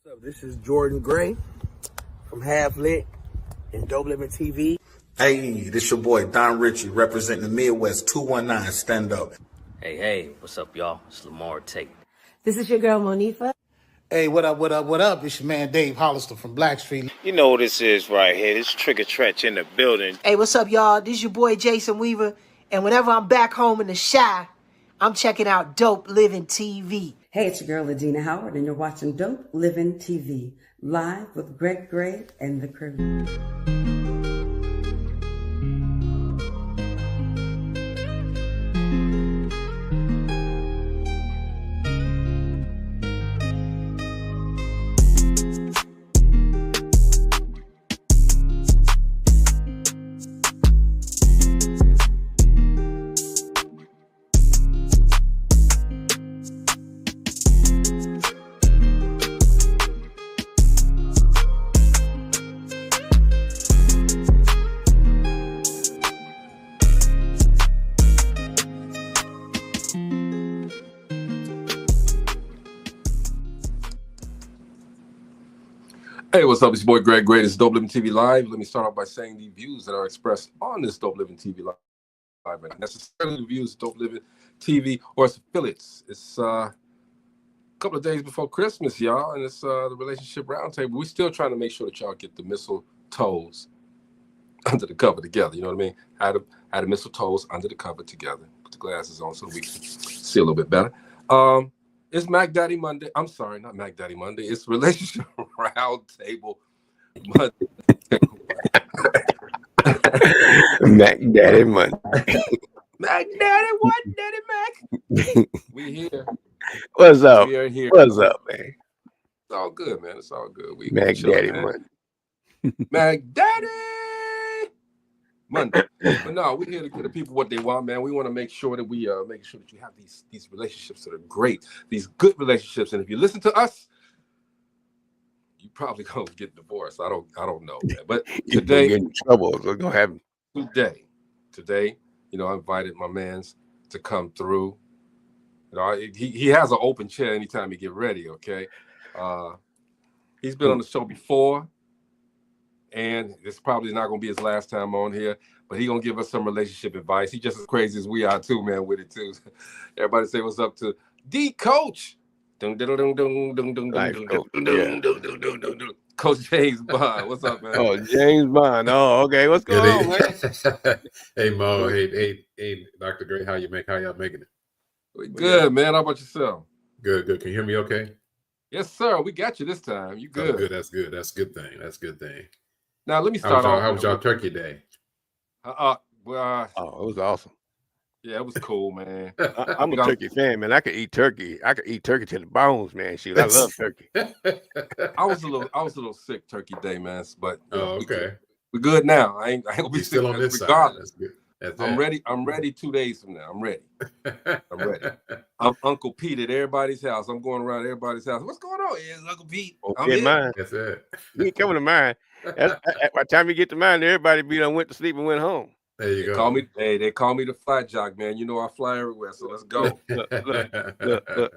up? This is Jordan Gray from Half Lit and DopelivenTV. Hey, this your boy Don Ritchie representing the Midwest 219 Stand Up. Hey, what's up, y'all? It's Lamar Tate. This is your girl, Monifa. Hey, what up? It's your man Dave Hollister from Blackstreet. You know what this is right here. This Trigger Trench in the building. Hey, what's up, y'all? This is your boy Jason Weaver. And whenever I'm back home in the Chi, I'm checking out Dope Living TV. Hey, it's your girl, Adina Howard, and you're watching Dope Living TV, live with Greg Gray and the crew. Hey, what's up? It's your boy Greg Gray. This is Dope Living TV Live. Let me start off by saying the views that are expressed on this Dope Living TV Live are not necessarily the views of Dope Living TV or its affiliates. It's a couple of days before Christmas, y'all, and it's the Relationship Roundtable. We're still trying to make sure that y'all get the mistletoes under the cover together. You know what I mean? Had the mistletoes under the cover together. Put the glasses on so we can see a little bit better. It's Mac Daddy Monday. I'm sorry, not Mac Daddy Monday. It's Relationship Roundtable Monday. Mac Daddy Monday. Mac Daddy, what Daddy Mac? We here. What's up? We are here. What's up, man? It's all good, man. It's all good. We Mac chill, Daddy man. Monday. Mac Daddy Monday. But no, we're here to give the people what they want, man. We want to make sure that we make sure that you have these relationships that are great, these good relationships. And if you listen to us, you probably gonna get divorced. I don't know, man. But today, get in trouble. We're gonna have today, you know, I invited my mans to come through. You know, he has an open chair anytime he get ready. Okay, he's been on the show before. And it's probably not going to be his last time on here, but he's going to give us some relationship advice. He's just as crazy as we are too, man, with it too. Everybody say what's up to D Coach. Coach James Bond. What's up, man? Oh, James Bond. Oh, okay. What's going on, man? Hey, Mo. Hey, Dr. Gray. How y'all making it? We good, man. How about yourself? Good. Can you hear me okay? Yes, sir. We got you this time. You good. Oh, good. That's good. That's a good thing. Now, let me start off. How was y'all Turkey Day? Oh, it was awesome. Yeah, it was cool, man. I'm a turkey fan, man. I could eat turkey. I could eat turkey to the bones, man. Shoot, I love turkey. I was a little sick Turkey Day, man. But okay, we're good now. I ain't gonna be still on this regardless. Side. That's good. I'm ready 2 days from now. I'm ready. I'm Uncle Pete at everybody's house. I'm going around everybody's house. What's going on? Yeah, it's Uncle Pete. I'm in mine. That's it. You ain't coming to mine. By the time you get to mine, everybody went to sleep and went home. There you go. They They call me the flat jock, man. You know I fly everywhere, so let's go.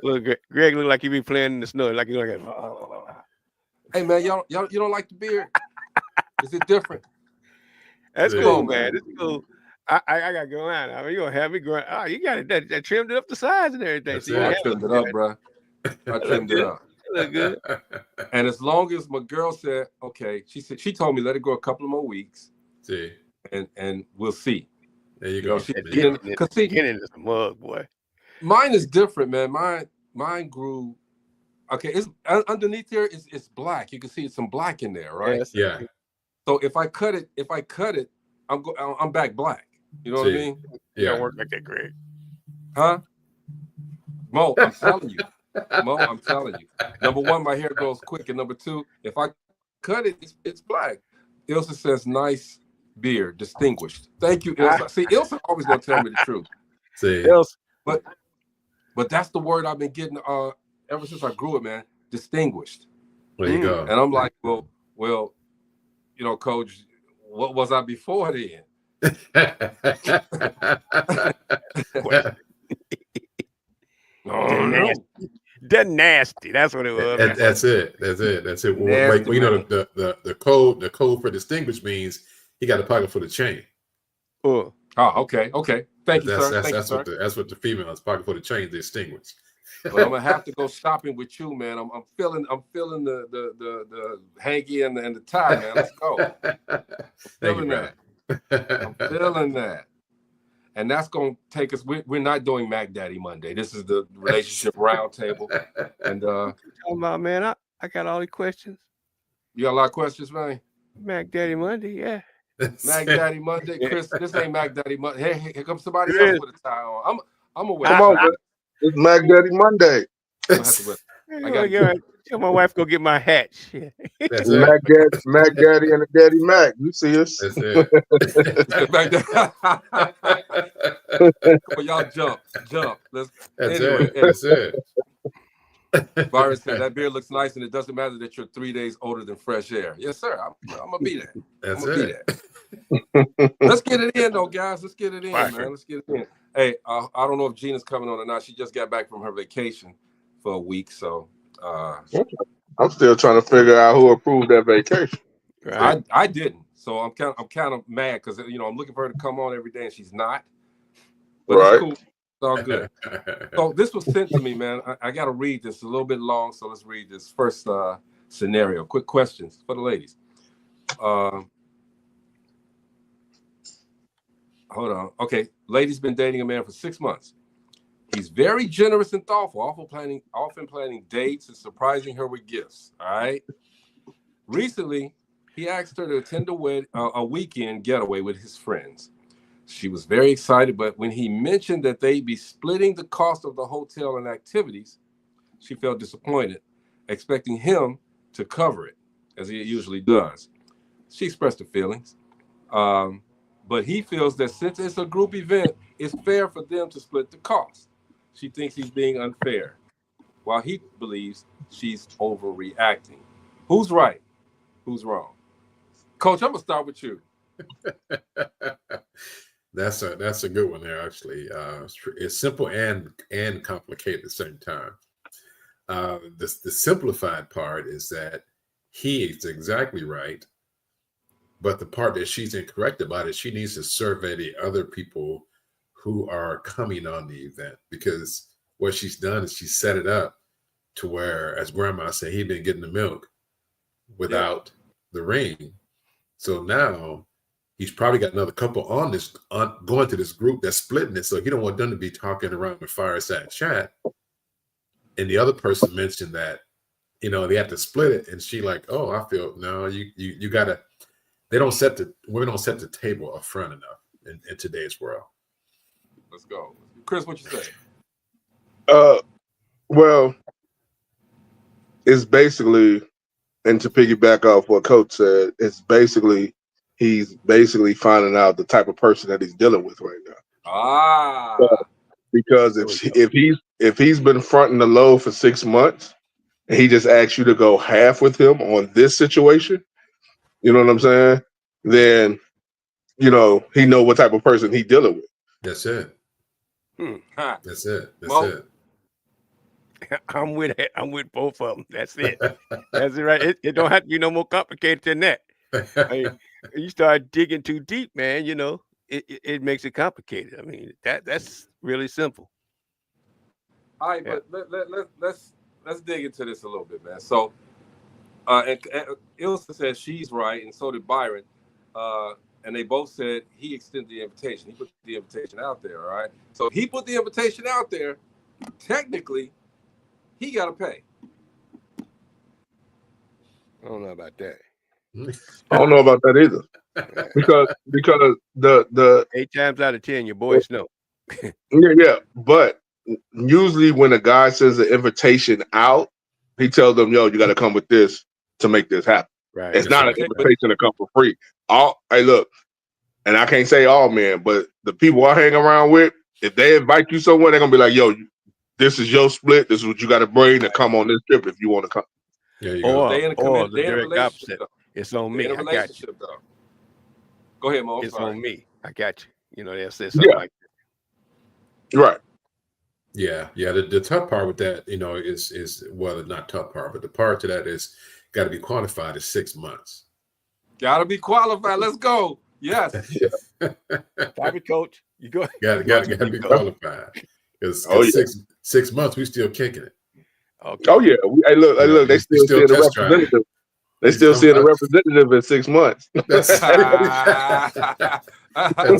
Look, Greg look like he be playing in the snow, like you like. Hey man, y'all you don't like the beard? Is it different? That's cool, man. It's cool. I gotta go on. I mean, you gonna have me growing. Oh, you got it. That trimmed it up the size and everything. So I trimmed it up, bro. I trimmed it up. Look good. And as long as my girl said, okay, she told me let it go a couple of more weeks. See. And we'll see. There you go. Get in this mug, boy. Mine is different, man. Mine grew. Okay, it's underneath here. It's black. You can see some black in there, right? Yes. Yeah. So if I cut it, I'm back black. You know what I mean? Yeah. Don't work like that, Greg. Huh? Mo, I'm telling you. Number one, my hair grows quick, and number two, if I cut it, it's black. Ilsa says, "Nice beard, distinguished." Thank you, Ilsa. See, Ilsa always gonna tell me the truth. See, but that's the word I've been getting ever since I grew it, man. Distinguished. There you go. And I'm like, well, you know, Coach, what was I before then? That nasty. That's what it was. That's it. That's it. That's it. Nasty, Well, you know, man. the code for distinguished means he got a pocket full of chain. Oh, okay. Thank you, sir. That's what the female is, pocket full of chain distinguished. But I'm gonna have to go shopping with you, man. I'm feeling the hanky and the tie, man. Let's go. I'm feeling that. And that's gonna take us. We're not doing Mac Daddy Monday. This is the Relationship Roundtable. And talking about, man, I got all the questions. You got a lot of questions, man. Mac Daddy Monday, yeah. Mac Daddy Monday, Chris. This ain't Mac Daddy Monday. Hey, here comes somebody else with a tie on. I'm gonna wear. Come on, man. It's Mac Daddy Monday. Tell my wife go get my hat. Shit. That's Mac Daddy and the Daddy Mac. You see us? That's it. Come on, y'all jump. That's it. Byron said that beard looks nice, and it doesn't matter that you're 3 days older than fresh air. Yes, sir. I'm gonna be there. That's it. Let's get it in, though, guys. Let's get it in, man. Let's get it in. Hey, I don't know if Gina's coming on or not. She just got back from her vacation for a week, so I'm still trying to figure out who approved that vacation. Right. I didn't, so I'm kind of mad because I'm looking for her to come on every day and she's not. But it's cool. It's all good. So this was sent to me, man. I got to read this. It's a little bit long, so let's read this first scenario. Quick questions for the ladies. Hold on. Okay, lady's been dating a man for 6 months. He's very generous and thoughtful, often planning dates and surprising her with gifts. All right. Recently, he asked her to attend a weekend getaway with his friends. She was very excited, but when he mentioned that they'd be splitting the cost of the hotel and activities, she felt disappointed, expecting him to cover it, as he usually does. She expressed her feelings. But he feels that since it's a group event, it's fair for them to split the cost. She thinks he's being unfair, while he believes she's overreacting. Who's right? Who's wrong? Coach, I'm going to start with you. That's a good one there, actually. It's simple and complicated at the same time. The simplified part is that he is exactly right. But the part that she's incorrect about is she needs to survey the other people who are coming on the event, because what she's done is she set it up to where, as Grandma said, he'd been getting the milk without the ring. So now he's probably got another couple on going to this group that's splitting it. So he don't want them to be talking around with fireside chat. And the other person mentioned that, they have to split it. And she like, oh, I feel no, you gotta. Women don't set the table up front enough in today's world. Let's go. Chris, what you say? Well, it's basically, and to piggyback off what Coach said, he's basically finding out the type of person that he's dealing with right now. Because if he's been fronting the low for 6 months and he just asks you to go half with him on this situation, you know what I'm saying? Then, he know what type of person he's dealing with. That's it. That's it. I'm with it. I'm with both of them. That's it. That's it, right. It don't have to be no more complicated than that. You start digging too deep, man. It makes it complicated. I mean, that's really simple. All right, but let's dig into this a little bit, man. So, and Ilsa said she's right, and so did Byron. And they both said he extended the invitation. He put the invitation out there, all right? So he put the invitation out there. Technically, he got to pay. I don't know about that. I don't know about that either. Because the 8 times out of 10, your boys know. Yeah. But usually when a guy sends an invitation out, he tells them, yo, you got to come with this to make this happen. Right. It's not an invitation to come for free. Hey, look, and I can't say all men, but the people I hang around with, if they invite you somewhere, they're gonna be like, "Yo, this is your split. This is what you got to bring to come on this trip if you want to come." Yeah, you or go. The direct opposite. It's on me. I got you. Go ahead, Mo. It's on me. I got you. They'll say something like that. Right. Yeah. The tough part with that, is well, not tough part, but the part to that is got to be qualified as 6 months. Gotta be qualified. Let's go. Yes. Private coach. You go. Got to be qualified. Because Oh, yeah. 6 months, we still kicking it. Okay. Oh yeah. Hey, look. They still see the test driving. representative. They still see the representative in 6 months. That's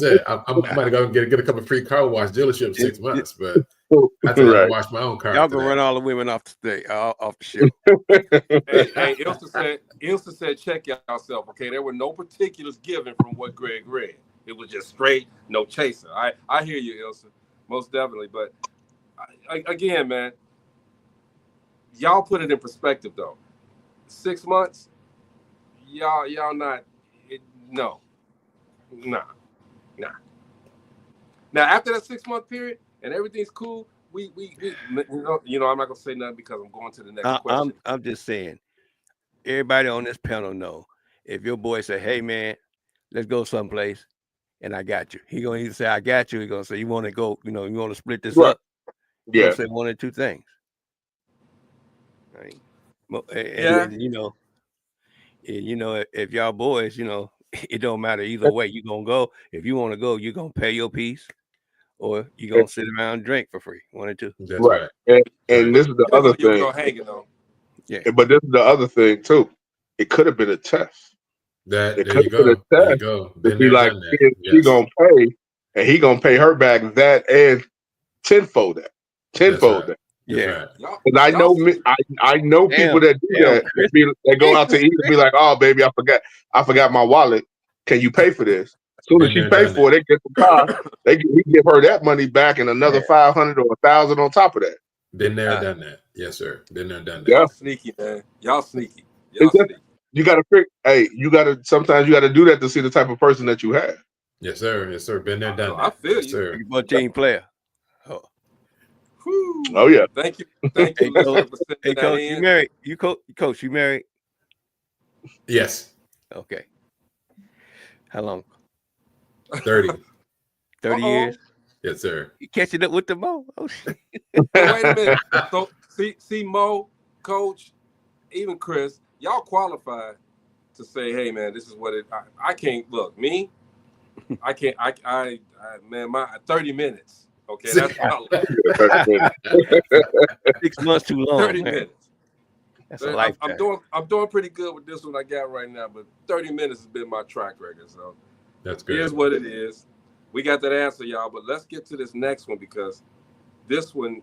it. I might go get a couple of free car wash dealerships 6 months, but I think I'm gonna wash my own car. Y'all gonna run all the women off the show. Hey, Ilsa said, check yourself. Okay, there were no particulars given from what Greg read. It was just straight, no chaser. I hear you, Ilsa, most definitely. But again, man, y'all put it in perspective though. 6 months, y'all not. Nah. Now after that 6 month period and everything's cool, we I'm not gonna say nothing because I'm going to the next question. I'm just saying, everybody on this panel know if your boy say, "Hey man, let's go someplace," and I got you. He gonna either say, "I got you." He gonna say, "You want to go? You want to split this up?" He gonna say one or two things. Right? And if y'all boys, it don't matter either way. You gonna go. If you want to go, you gonna pay your piece, or you gonna sit around and drink for free. One or two. That's right. And this is the other thing. Yeah. But this is the other thing too. It could have been a test. There It you could have been a go. There you test. go. To Been be there, like, done that. he gonna pay, and he gonna pay her back that and tenfold that. That. Yeah. And I know people that do that. They go out to eat and be like, "Oh, baby, I forgot my wallet. Can you pay for this?" As soon as she pay for it, they get the car. He give her that money back and another 500 or 1,000 on top of that. Been there, done that. Yes, sir. Been there, done that. Yeah. Sneaky, man. Y'all sneaky. You gotta pick. Hey, sometimes you gotta do that to see the type of person that you have. Yes, sir. Yes, sir. Been there, done that. I feel yes, you. sir. You're a team player. Oh yeah. Thank you. Hey, Coach. Hey, Coach, you married? Coach, you married? Yes. Okay. How long? 30. 30 years? Yes, sir. You catching up with the Mo? Oh shit. Wait a minute. So see Mo, Coach, even Chris, y'all qualified to say, "Hey man, this is what it." I can't look me. I can't. Man, my 30 minutes. Okay, that's how 6 months too long. 30 man. minutes. That's a lifetime. I'm doing pretty good with this one I got right now, but 30 minutes has been my track record. So that's good. Here's what it is. We got that answer, y'all, but let's get to this next one because this one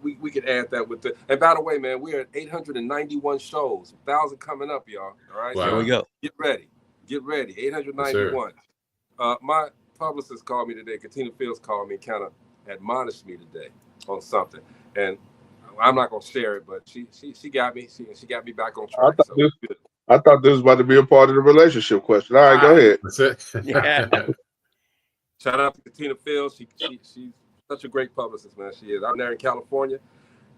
we could add that with the. And by the way, man, we're at 891 shows, 1,000 coming up, y'all. All right, wow. so Here we go. Get ready. 891. My publicist called me today. Katina Fields called me, kind of admonished me today on something, and I'm not gonna share it, but she got me. She got me back on track. I thought this was about to be a part of the relationship question. All right, go ahead. That's it. Yeah. Shout out to Katina Fields. She's such a great publicist, man. She is. I'm there in California,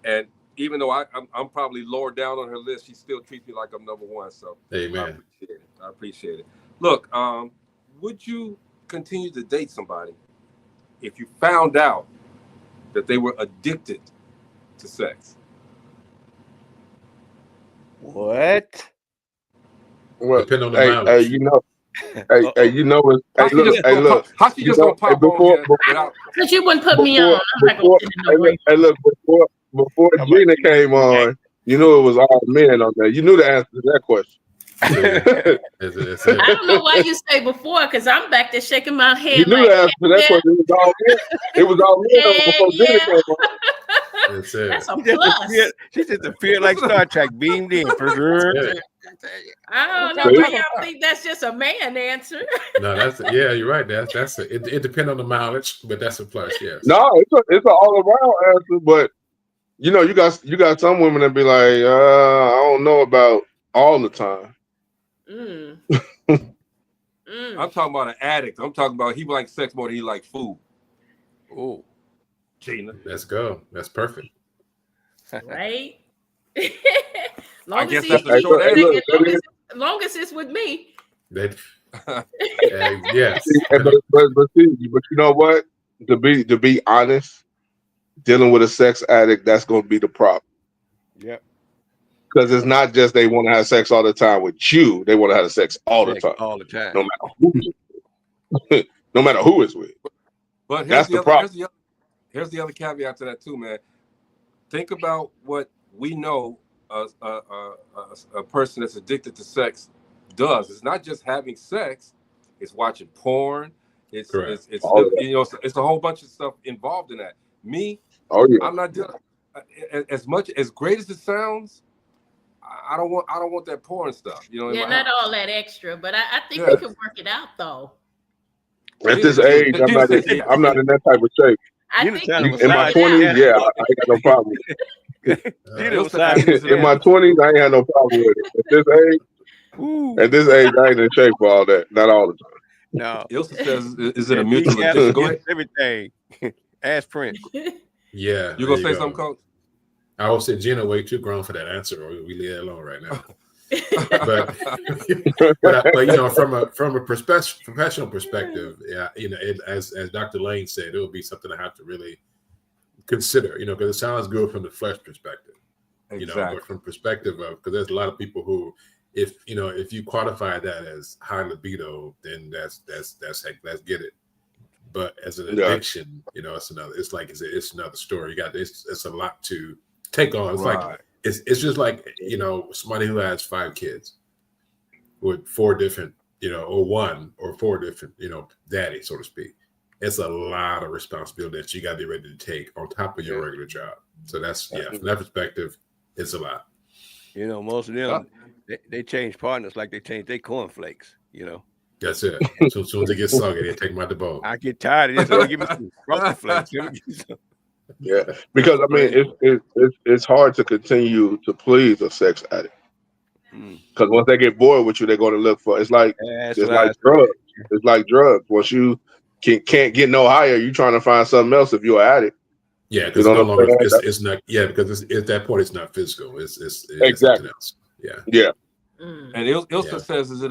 and even though I'm probably lower down on her list, she still treats me like I'm number one. So, amen. I appreciate it. Look, would you continue to date somebody if you found out that they were addicted to sex? What? Well, depend on the mileage. Look. How she just gonna pop on without? Because you wouldn't put me on. I'm not gonna sit in no way. Before Gina came on, you knew it was all men on there. You knew the answer to that question. I don't know why you say before, because I'm back there shaking my head. You knew the answer to that question. It was all men before Gina came on. That's it. That's a plus. She just feel like Star Trek beamed in. I don't know why y'all think that's just a man answer. No, you're right. That's it depends on the mileage, but that's a plus, yes. No, it's an all around answer, but you got some women that be like, I don't know about all the time. I'm talking about an addict. I'm talking about he likes sex more than he likes food. Oh, Gina. Let's go. That's perfect. Right? I guess that's the short answer. Long as it's with me. Yes. But you know what? to be honest, dealing with a sex addict, that's going to be the problem. Yep. Because it's not just they want to have sex all the time with you; they want to have sex all the time, all the time, no matter who, no matter who it's with. But that's the problem. Here's the other caveat to that too, man. Think about what we know a person that's addicted to sex does. It's not just having sex; it's watching porn. It's it's a whole bunch of stuff involved in that. Me, I'm not doing as much as great as it sounds. I don't want that porn stuff. Yeah, not all that extra, but I think we can work it out though. At this age, I'm not in that type of shape. I think in my 20s, yeah, I ain't got no problem with it. In my 20s, I ain't had no problem with it. At this age, I ain't in shape for all that. Not all the time. No. Ilsa says, is it a mutual addiction? Go ahead. Everything. Ask Prince. Yeah. You gonna say something, Coach? I would say Gina way too grown for that answer, or we leave it alone right now. but from a professional perspective, yeah, as Dr. Lane said, it would be something I have to really consider, because it sounds good from the flesh perspective, but from perspective of, because there's a lot of people who, if you quantify that as high libido, then that's heck, let's get it. But as an addiction, it's another story. It's a lot to take on. It's like it's just like somebody who has 5 kids with 4 different or 1 or 4 different daddy, so to speak. It's a lot of responsibility that you got to be ready to take on top of your regular job. So that's from that perspective, it's a lot. Most of them they change partners like they change their cornflakes. That's it. So as soon as they get soggy, they take them out the bowl. I get tired of this. Give me some cornflakes. Yeah, because I mean, it's hard to continue to please a sex addict. Because once they get bored with you, they're going to look for. It's like drugs. It's like drugs. Once you can't get no higher, you're trying to find something else. If you're an addict, because no longer it's not. Yeah, because at that point it's not physical. It's something else. Yeah. And Ilsa says, is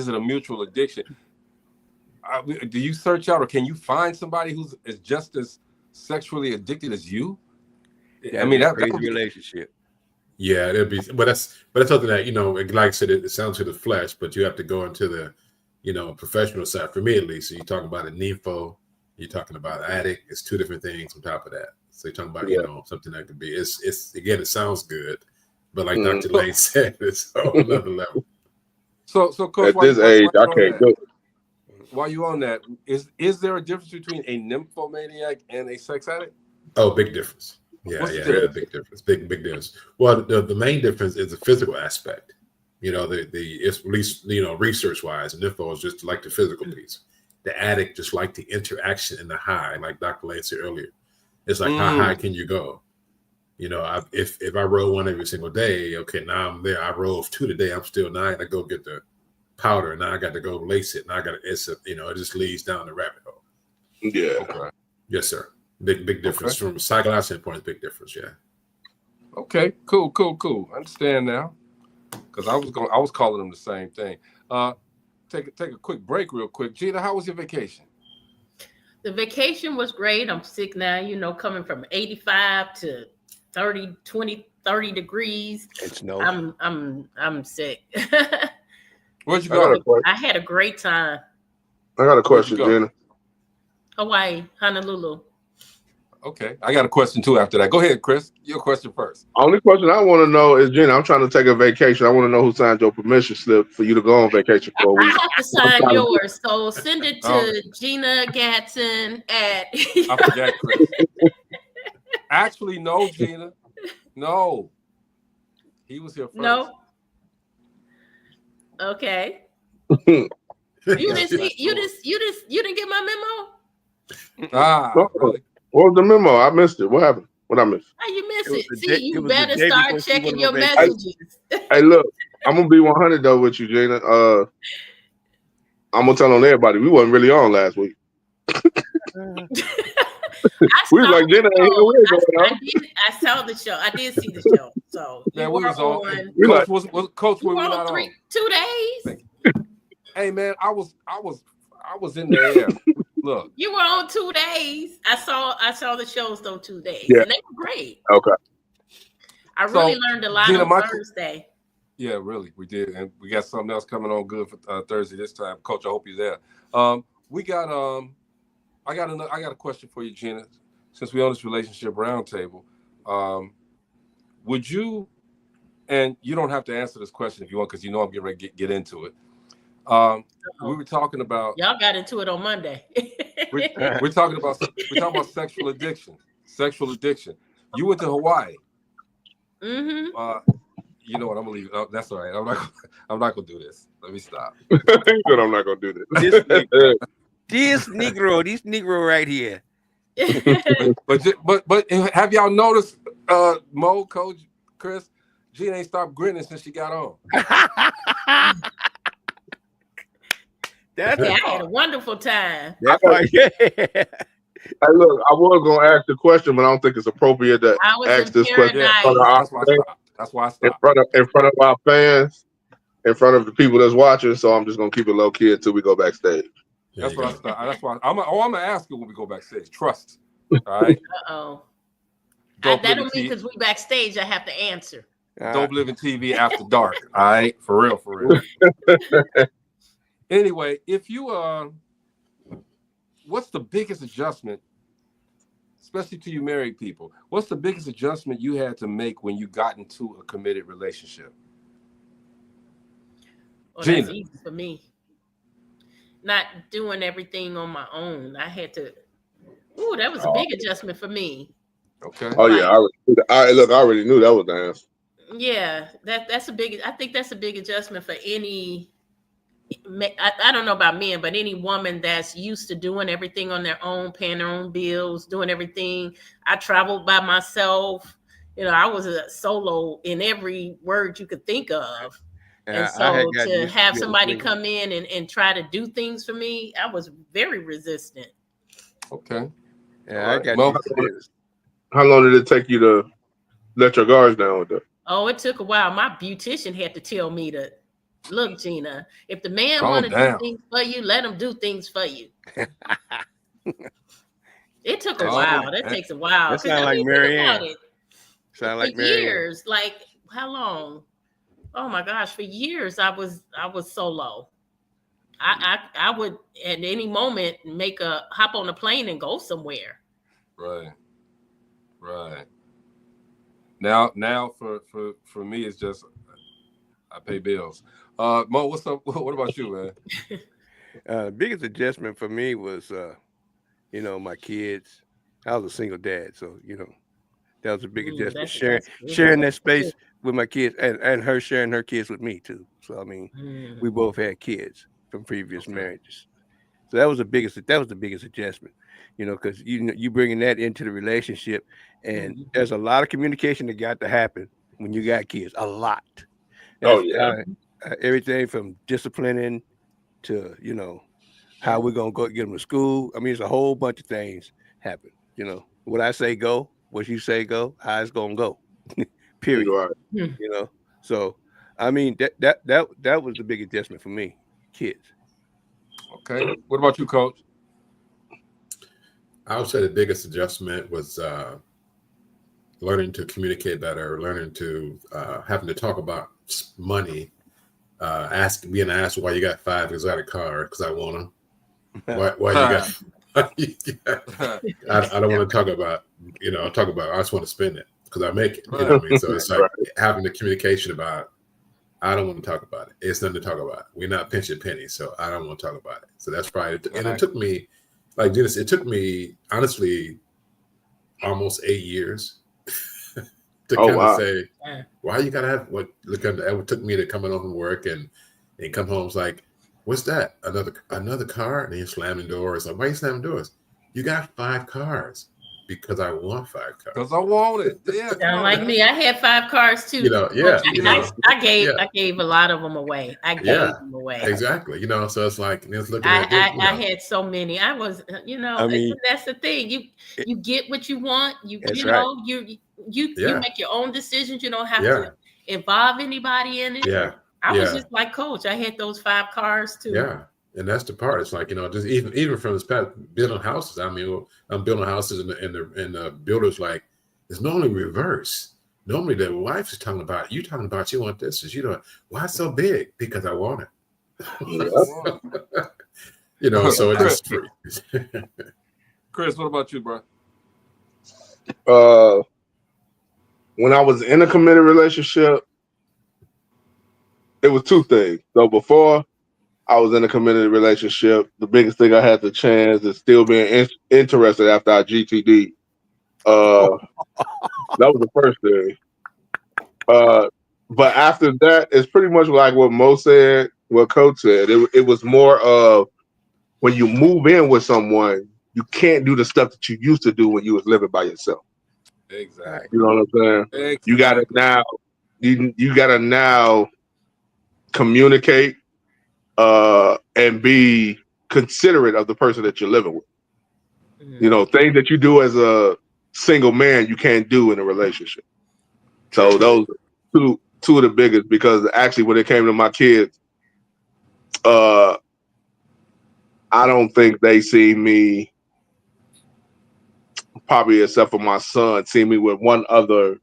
it a mutual addiction? Do you search out, or can you find somebody who's just as sexually addicted as you? I mean, that's a crazy relationship. Yeah, it'd be, but that's something that like I said, it sounds to the flesh, but you have to go into the professional side. For me, at least, so you're talking about a nympho, you're talking about addict. It's 2 different things on top of that. So you're talking about something that could be. It's again, it sounds good, but like Dr. Lane said, it's a whole other level. So Coach, at this age, I can't do it. While you on that, is there a difference between a nymphomaniac and a sex addict? Oh, big difference. Yeah, big difference. Big difference. Well, the main difference is the physical aspect. It's at least research wise, and nympho is just like the physical piece. The addict just like the interaction and the high, like Dr. Lane said earlier. It's like how high can you go? If I roll one every single day, okay, now I'm there. I roll 2 today. I'm still 9. I go get the powder, and now I got to go lace it, and I got to, it just leads down the rabbit hole. Yeah. Okay. Yes, sir. Big difference from a psychological standpoint. Big difference. Yeah. Okay. Cool. I understand now, because I was calling them the same thing. Take a quick break, real quick. Gina, how was your vacation? The vacation was great. I'm sick now. Coming from 85 to 30 degrees. It's no. I'm sick. Where'd you go? I had a great time. I got a question, Gina. Hawaii, Honolulu. Okay, I got a question too after that. Go ahead, Chris. Your question first. Only question I want to know is, Gina, I'm trying to take a vacation. I want to know who signed your permission slip for you to go on vacation for a week. I have to sign yours, so send it to Gina Gatson at. I forgot, Chris. Actually, no, Gina. No. He was here first. No. Okay. You didn't get my memo? Really? What was the memo? I missed it. What happened? What I missed? How you miss it? See, you better start checking your messages. Hey, look, I'm gonna be 100 though with you, Gina. I'm gonna tell on everybody. We wasn't really on last week. We was like, Gina, I saw the show. I did see the show. So man, we was on. Coach, we were not on. 2 days. Hey man, I was in the air. look. You were on 2 days. I saw the shows on 2 days, Yeah. and they were great. Okay. I really So, learned a lot Gina, on Thursday. Yeah, really, we did, and we got something else coming on good for Thursday this time, Coach. I hope you're there. We got I got a question for you, Gina. Since we're on this relationship roundtable, would you? And you don't have to answer this question if you want, because you know I'm getting ready to get into it. We were talking about Y'all got into it on Monday. we're talking about sexual addiction. Sexual addiction. You went to Hawaii. Mm-hmm. You know what? I'm gonna leave it. Oh, that's all right. I'm not gonna do this. Let me stop. He said I'm not gonna do this. This Negro right here. but have y'all noticed, Mo, Coach, Chris, Gina ain't stopped grinning since she got on. That's I had a wonderful time. That's right. Hey, look, I was gonna ask the question, but I don't think it's appropriate to ask this question in front of our fans. That's why I stopped. In front of our fans, in front of the people that's watching. So I'm just gonna keep it low key until we go backstage. That's why I stopped. That's why I'm gonna ask you when we go backstage. Trust. All right. That don't mean because we backstage I have to answer. Dope Living TV after dark. All right, for real. Anyway, if you what's the biggest adjustment, especially to you married people? What's the biggest adjustment you had to make when you got into a committed relationship? Well, that's easy for me. Not doing everything on my own. I had to. Ooh, that was a big adjustment for me. Okay. Oh yeah, I already knew that was the answer. Yeah, that's a big. I think that's a big adjustment for any. I don't know about men, but any woman that's used to doing everything on their own, paying their own bills, doing everything. I traveled by myself. You know, I was a solo in every word you could think of. And so to have somebody come in and try to do things for me, I was very resistant. Okay. Yeah, I got this. How long did it take you to let your guards down with that? Oh, it took a while. My beautician had to tell me to, look, Gina, if the man want to do things for you, let him do things for you. It took a while. That takes a while. That sounds like Marianne. Sound like years. Like how long? Oh my gosh, for years I was solo. I would at any moment hop on a plane and go somewhere. Right. Now for me it's just I pay bills. Mo, what's up? What about you, man? Biggest adjustment for me was my kids. I was a single dad, so that was a big adjustment. Sharing that space with my kids and her sharing her kids with me too. So I mean, we both had kids from previous marriages. So that was the biggest adjustment, because you bringing that into the relationship, and there's a lot of communication that got to happen when you got kids. A lot. Everything from disciplining to how we're gonna go get them to school. I mean, it's a whole bunch of things happen. What I say go, what you say go, how it's gonna go. Period. Right. So I mean that was the big adjustment for me, kids. Okay. What about you, Coach? I would say the biggest adjustment was learning to communicate better, learning to having to talk about money, being asked why you got 5 exotic cars because I want them. Why you got? I don't want to talk about. I just want to spend it because I make it. You know what I mean? So it's like having the communication about. I don't want to talk about it. It's nothing to talk about. We're not pinching pennies, so I don't want to talk about it. So that's probably. And it took me, like Dennis, it took me honestly almost 8 years to kind of say, why you gotta have what? Look, it took me to coming home from work and come home. It's like, what's that? Another car? And then slamming doors. Like, why are you slamming doors? You got 5 cars. Because I want 5 cars. Because I want it. Yeah. Sound like me. I had 5 cars too. I gave a lot of them away. I gave them away. Exactly. So it's like it's looking at I had so many. I was, that's the thing. You get what you want. You make your own decisions. You don't have to involve anybody in it. Yeah. I was just like Coach. I had those 5 cars too. Yeah. And that's the part. It's like, just even from this past building houses. I mean, I'm building houses and the builders like, it's normally reverse. Normally the wife is talking about, you want this, and why it's so big? Because I want it. So it just Chris, what about you, bro? When I was in a committed relationship, it was two things. So before I was in a committed relationship, the biggest thing I had the chance is still being interested after I GTD. That was the first thing. But after that, it's pretty much like what Mo said, what Coach said. It was more of when you move in with someone, you can't do the stuff that you used to do when you was living by yourself. Exactly. You know what I'm saying? Exactly. You gotta now, you gotta now communicate and be considerate of the person that you're living with. Things that you do as a single man, you can't do in a relationship. So those are two of the biggest, because actually when it came to my kids, I don't think they see me, probably except for my son, see me with one other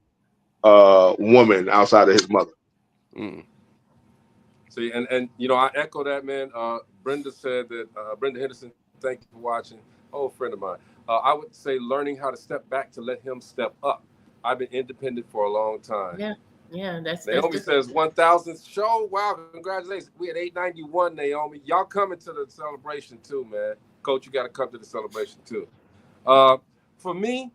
woman outside of his mother. See, and I echo that, man. Brenda said that, Brenda Henderson, thank you for watching. Oh, friend of mine. I would say learning how to step back to let him step up. I've been independent for a long time. Yeah, Naomi says 1,000th show. Wow, congratulations. We at 891, Naomi. Y'all coming to the celebration too, man. Coach, you got to come to the celebration too. For me,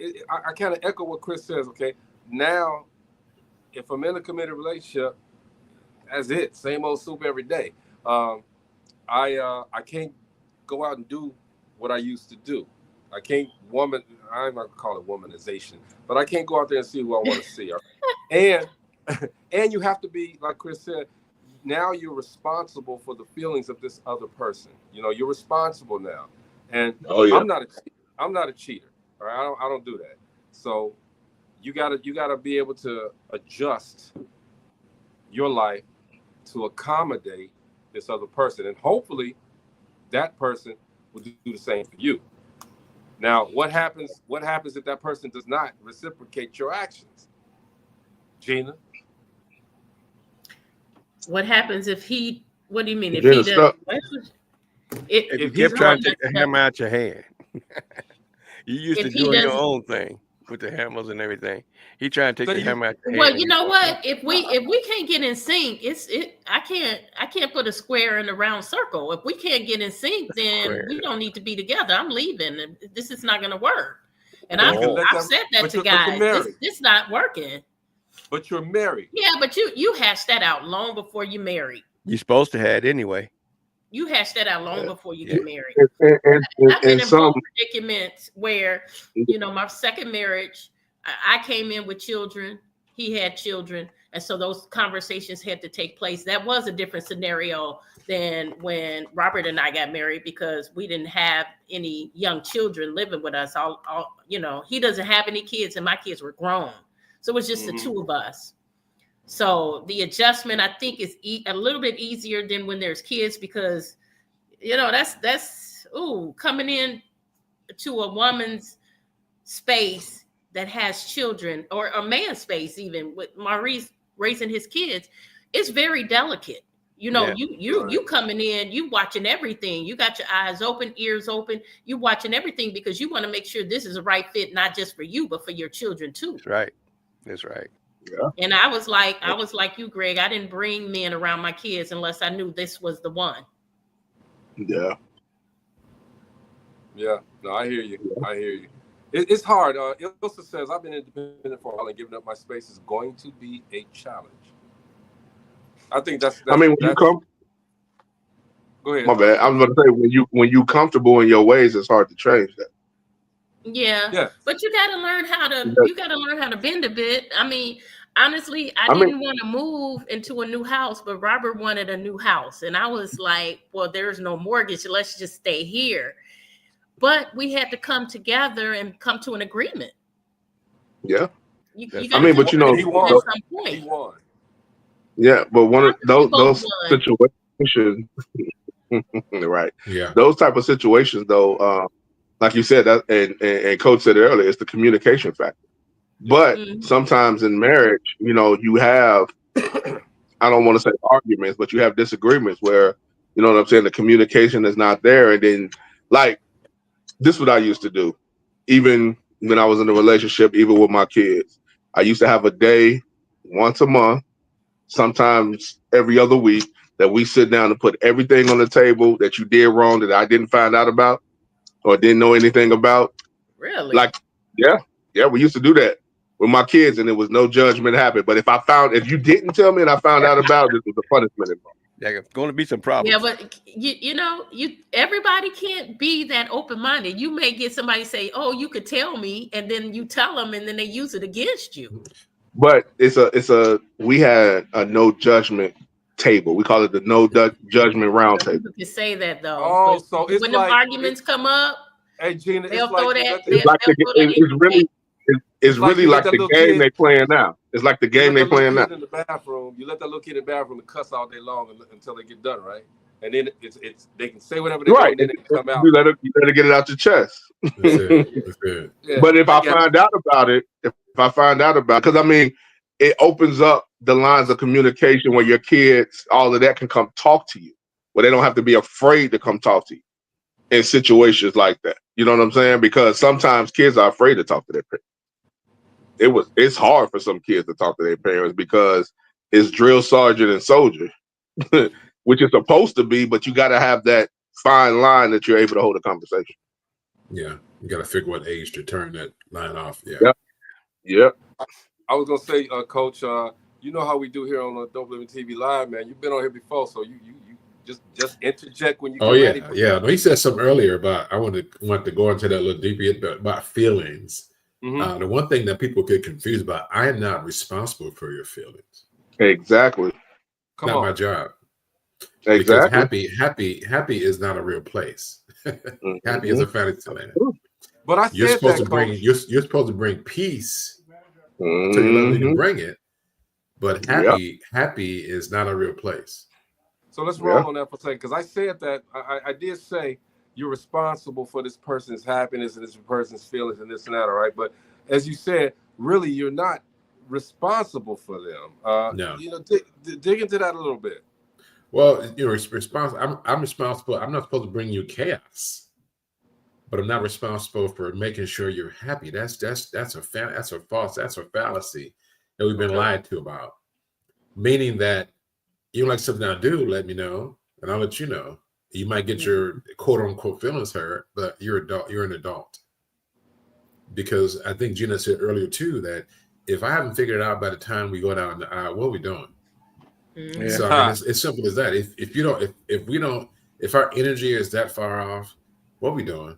I kind of echo what Chris says, okay? Now, if I'm in a committed relationship, that's it. Same old soup every day. I can't go out and do what I used to do. I can't I'm not gonna call it womanization, but I can't go out there and see who I want to see. And you have to be, like Chris said, now you're responsible for the feelings of this other person. You're responsible now. And I'm not a cheater. All right, I don't do that. So you gotta be able to adjust your life to accommodate this other person, and hopefully that person will do the same for you. Now, what happens if that person does not reciprocate your actions? Gina? What happens if he, what do you mean? If Gina, he does, if you kept trying to take the hammer out your hand. You used to doing your own thing with the hammers and everything. He trying to take the hammer out your hand. Well, you know what? If we can't get in sync, I can't put a square in a round circle. If we can't get in sync, then we don't need to be together. I'm leaving. This is not going to work. And I've said that to guys. This not working. But you're married. Yeah, but you hashed that out long before you married. You're supposed to have it anyway. You hashed that out long before you get married. I've been in both predicaments where, my second marriage, I came in with children. He had children. And so those conversations had to take place. That was a different scenario than when Robert and I got married, because we didn't have any young children living with us. He doesn't have any kids and my kids were grown. So it was just the two of us. So the adjustment, I think, is a little bit easier than when there's kids, because, that's coming in to a woman's space that has children, or a man's space, even with Maurice raising his kids. It's very delicate. You coming in, you watching everything. You got your eyes open, ears open. You watching everything because you want to make sure this is a right fit, not just for you, but for your children too. That's right. That's right. Yeah. And I was like you, Greg. I didn't bring men around my kids unless I knew this was the one. Yeah. Yeah. No, I hear you. It's hard. Ilsa says, I've been independent for a while and giving up my space is going to be a challenge. I think that's when you come. Go ahead. My bad. I was going to say, when you comfortable in your ways, it's hard to change that. Yeah. But you got to learn how to bend a bit. I mean, honestly, I didn't want to move into a new house, but Robert wanted a new house. And I was like, well, there's no mortgage. Let's just stay here. But we had to come together and come to an agreement. Yeah. He won. At some point. Yeah, but one of those situations, Right. Yeah. Those type of situations, though, like you said, that and Coach said it earlier, it's the communication factor. But sometimes in marriage, you have, I don't want to say arguments, but you have disagreements where, you know what I'm saying, the communication is not there. And then, like, this is what I used to do. Even when I was in a relationship, even with my kids, I used to have a day once a month, sometimes every other week, that we sit down and put everything on the table that you did wrong that I didn't find out about or didn't know anything about. Really? Like, yeah, we used to do that with my kids, and there was no judgment happened. But if you didn't tell me and I found out about it, there was a punishment involved. There's going to be some problems. Yeah, but everybody can't be that open-minded. You may get somebody say, "Oh, you could tell me," and then you tell them, and then they use it against you. But we had a no judgment table. We call it the no judgment roundtable. People can say that though. Oh, so it's when like the arguments come up, hey Gina, they'll it's like throw that. It's really like the game they playing now. It's like the game they playing now. In the bathroom, you let that little kid in the bathroom and cuss all day long until they get done, right? And then it's they can say whatever they want, and then it can come out. You let her get it out your chest. That's it. Yeah, but if I find out about it, because I mean, it opens up the lines of communication where your kids, all of that, can come talk to you, where they don't have to be afraid to come talk to you in situations like that. You know what I'm saying? Because sometimes kids are afraid to talk to their parents. It's hard for some kids to talk to their parents because it's drill sergeant and soldier, which is supposed to be, but you got to have that fine line that you're able to hold a conversation. Yeah, you got to figure what age to turn that line off. Yeah. Yep. I was gonna say, Coach, you know how we do here on Dope Living TV Live, man. You've been on here before, so you just interject when you get ready. Yeah. No, he said something earlier about I want to go into that a little deeper about feelings. Mm-hmm. The one thing that people get confused about, I am not responsible for your feelings. Exactly. Not my job. Exactly. Because happy is not a real place. Happy is a fantasy land. But I you're said supposed that, to bring you're supposed to bring peace to your love. You can bring it, but happy is not a real place. So let's roll on that for a second, because I said that I did say you're responsible for this person's happiness and this person's feelings and this and that, all right? But as you said, really, you're not responsible for them. No. Dig into that a little bit. Well, responsible. I'm responsible. I'm not supposed to bring you chaos, but I'm not responsible for making sure you're happy. That's a fallacy that we've been lied to about. Meaning that you like something I do, let me know, and I'll let you know. You might get your quote unquote feelings hurt, but you're an adult. Because I think Gina said earlier too that if I haven't figured it out by the time we go down the aisle, what are we doing? Yeah. So I mean, it's simple as that. If our energy is that far off, what are we doing?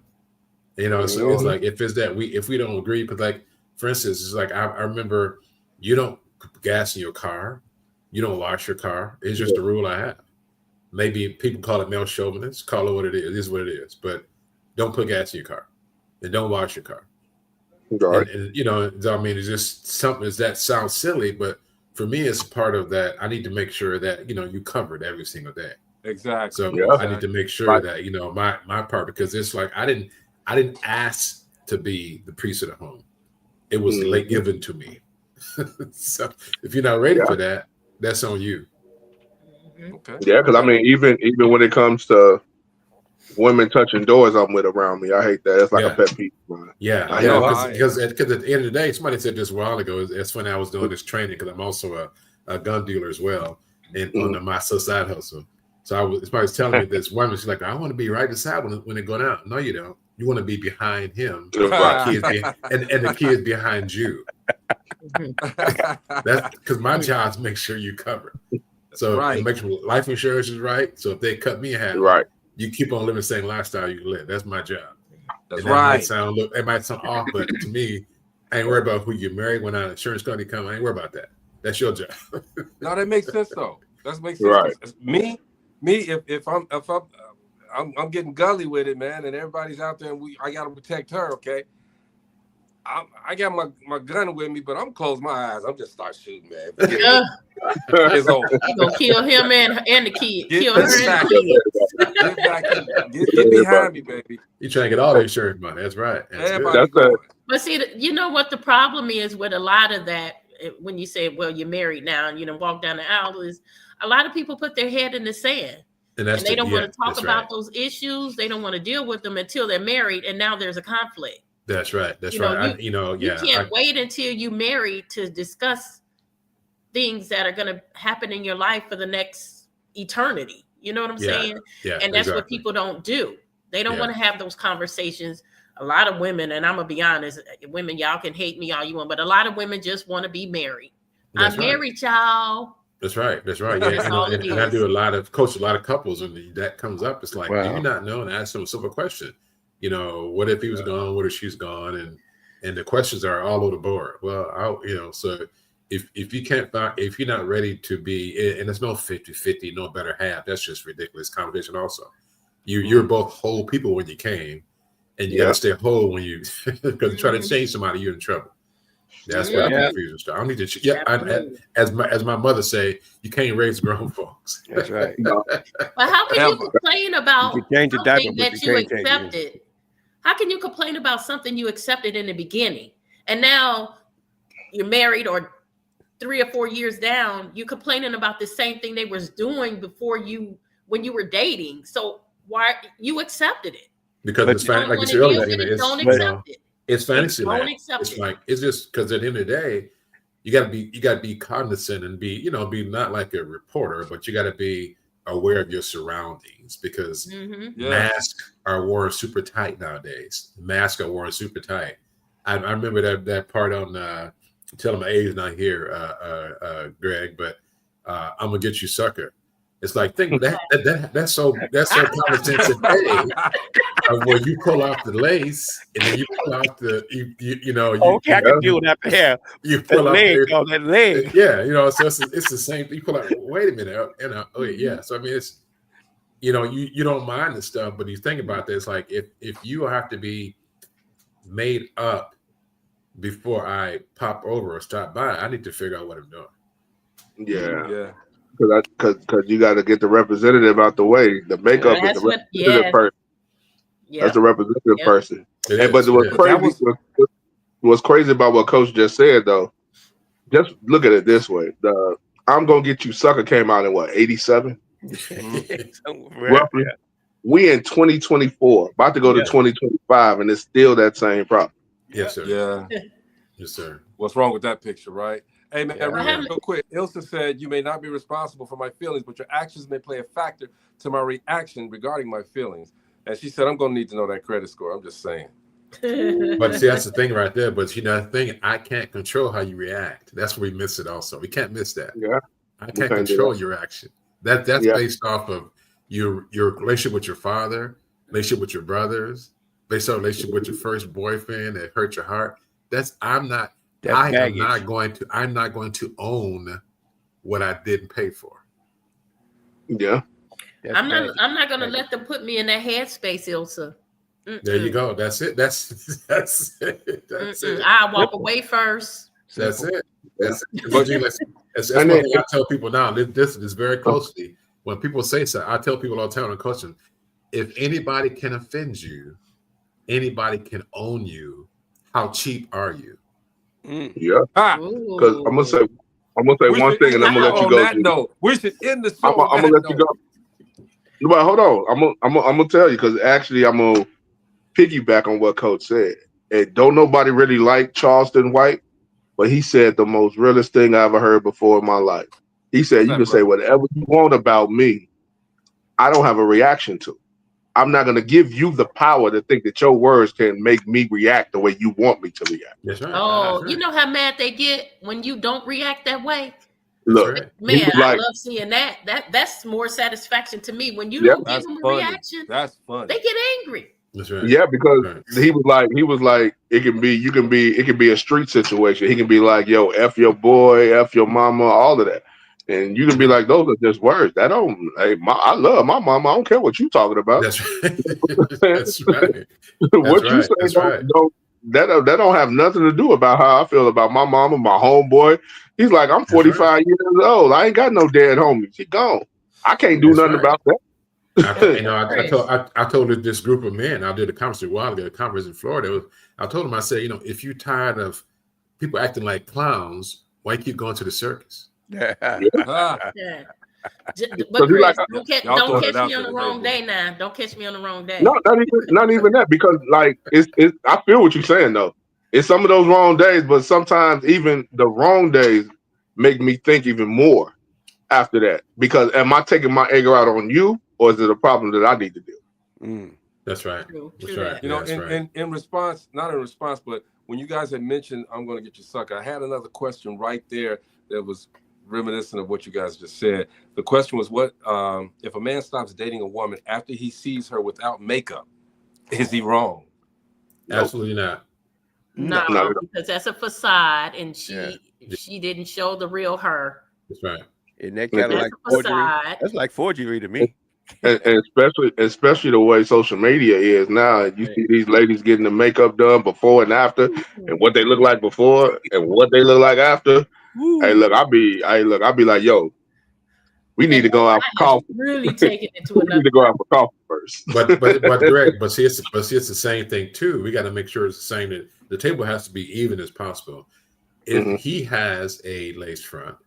So it's like if we don't agree, because like for instance, it's like I remember you don't gas in your car, you don't wash your car. It's just a rule I have. Maybe people call it male chauvinist, call it what it is. It is what it is. But don't put gas in your car and don't wash your car. Right. And I mean, it's just something that sounds silly, but for me, it's part of that. I need to make sure that, you covered every single day. Exactly. So I need to make sure that, my part, because it's like, I didn't ask to be the priest of the home. It was late given to me. So if you're not ready for that, that's on you. Okay. Yeah, because I mean, even when it comes to women touching doors I'm with around me, I hate that. It's like a pet peeve. Because at the end of the day, somebody said this a while ago. It's when I was doing this training, because I'm also a gun dealer as well, and on my side hustle. So somebody was telling me this woman, she's like, I want to be right beside when they go down. No, you don't. You want to be behind him, and the kids behind you. That's because my job is make sure you cover. So make sure life insurance is right. So if they cut me in half, you keep on living the same lifestyle you live. That's my job. That's It might sound off, but to me, I ain't worried about who you marry when our insurance company come. I ain't worried about that. That's your job. No, that makes sense though. That makes sense. Right. Me, if I'm getting gully with it, man, and everybody's out there, and I gotta protect her. Okay. I got my gun with me, but I'm close my eyes. I'm just start shooting, man. It's over. You gonna kill him and the kid. Get Kill her and the kids. Get behind me, baby. You trying to get all the insurance money? That's right. Everybody going. But see, you know what the problem is with a lot of that when you say, well, you're married now and you know walk down the aisle is a lot of people put their head in the sand. And they don't want to talk about those issues. They don't want to deal with them until they're married, and now there's a conflict. That's right. That's right. You can't wait until you married to discuss things that are going to happen in your life for the next eternity. You know what I'm saying? Yeah. And that's what people don't do. They don't want to have those conversations. A lot of women, and I'm gonna be honest, women, y'all can hate me all you want, but a lot of women just want to be married. I'm married, y'all. That's right. That's right. Yeah, and I do coach a lot of couples, and that comes up. It's like, do you not know? And I ask them a simple question. You know, what if he was gone? What if she's gone? And the questions are all over the board. Well, so if you can't find, if you're not ready to be, and there's no 50-50, no better half. That's just ridiculous conversation. Also, you're both whole people when you came, and you got to stay whole when you because you try to change somebody, you're in trouble. That's where the confusion starts. I need to. As my mother say, you can't raise grown folks. That's right. But how can you complain about something that you accepted? How can you complain about something you accepted in the beginning, and now you're married or 3 or 4 years down, you're complaining about the same thing they was doing before you when you were dating? So why you accepted it? Because it's like you said earlier, don't accept it. It's fantasy Don't land. accept It's it. like it's just because at the end of the day, you gotta be cognizant and be not like a reporter, but you gotta be aware of your surroundings because masks are worn super tight nowadays. Masks are worn super tight. I remember that part on telling my age not here, Greg, but I'm gonna get you, sucker. It's like think that's so common sense today. Where you pull off the lace and then you pull out the I can deal with that hair. You pull out that leg. Yeah, so it's the same. You pull out. Wait a minute, So I mean, it's you don't mind the stuff, but you think about this. Like if you have to be made up before I pop over or stop by, I need to figure out what I'm doing. Yeah. Because you got to get the representative out the way. The makeup is the representative person. That's the representative person. But what's crazy about what Coach just said, though, just look at it this way. The I'm Gonna Get You Sucker came out in what, 87? Roughly. We in 2024, about to go to 2025, and it's still that same problem. Yes, sir. Yeah. Yes, sir. What's wrong with that picture, right? Hey, man, real quick. Ilsa said, you may not be responsible for my feelings, but your actions may play a factor to my reaction regarding my feelings. And she said, I'm going to need to know that credit score. I'm just saying. But see, that's the thing right there. But the thing, I can't control how you react. That's where we miss it also. We can't miss that. Yeah. I can't control your action. That's based off of your relationship with your father, relationship with your brothers, based on relationship with your first boyfriend that hurt your heart. I'm not going to own what I didn't pay for. Yeah. I'm not going to let them put me in that headspace, Ilsa. There you go. That's it. That's it. I walk away first. That's it. That's one thing I tell people now. This is very closely. When people say so, I tell people all the time on question, if anybody can offend you, anybody can own you. How cheap are you? Yeah. Because I'm gonna say one thing, and I'm gonna let you go. No, we should end the show. I'm gonna let you go. But hold on, I'm gonna tell you because actually I'm gonna piggyback on what Coach said. And don't nobody really like Charleston White, but he said the most realest thing I ever heard before in my life. He said, "You can say whatever you want about me. I don't have a reaction to. I'm not going to give you the power to think that your words can make me react the way you want me to react." That's right. Oh, you know how mad they get when you don't react that way? Look, man, I love seeing that. That's more satisfaction to me. When you don't give them a reaction, that's funny. They get angry. That's right. Yeah, because he was like, it can be a street situation. He can be like, yo, F your boy, F your mama, all of that. And you can be like, those are just words. I love my mama. I don't care what you talking about. That's right. That's right. What you say that don't have nothing to do about how I feel about my mama, my homeboy. He's like, I'm 45 years old. I ain't got no dead homies. He gone. I can't do nothing about that. I told this group of men. I did a conference a while ago, a conference in Florida. I told them, I said, if you're tired of people acting like clowns, why keep going to the circus? Yeah. But Chris, don't catch me on the wrong day now. Don't catch me on the wrong day. No, not even that, because like it's I feel what you're saying though. It's some of those wrong days, but sometimes even the wrong days make me think even more after that. Because am I taking my anger out on you, or is it a problem that I need to deal? That's right. True That's right. You know, in response, not in response, but when you guys had mentioned, I'm going to get you sucker, I had another question right there that was reminiscent of what you guys just said. The question was, what if a man stops dating a woman after he sees her without makeup, is he wrong? Absolutely not. No, because that's a facade, and she didn't show the real her. That's right. And that kind of like forgery. That's like forgery to me. And especially the way social media is now. You see these ladies getting the makeup done before and after, and what they look like before and what they look like after. Hey, look, I'll be like, yo, we need to go out for coffee. Really taking it to we need to go out for coffee first. But Greg, but see, it's the same thing too. We got to make sure it's the same. That the table has to be even as possible. If he has a lace front,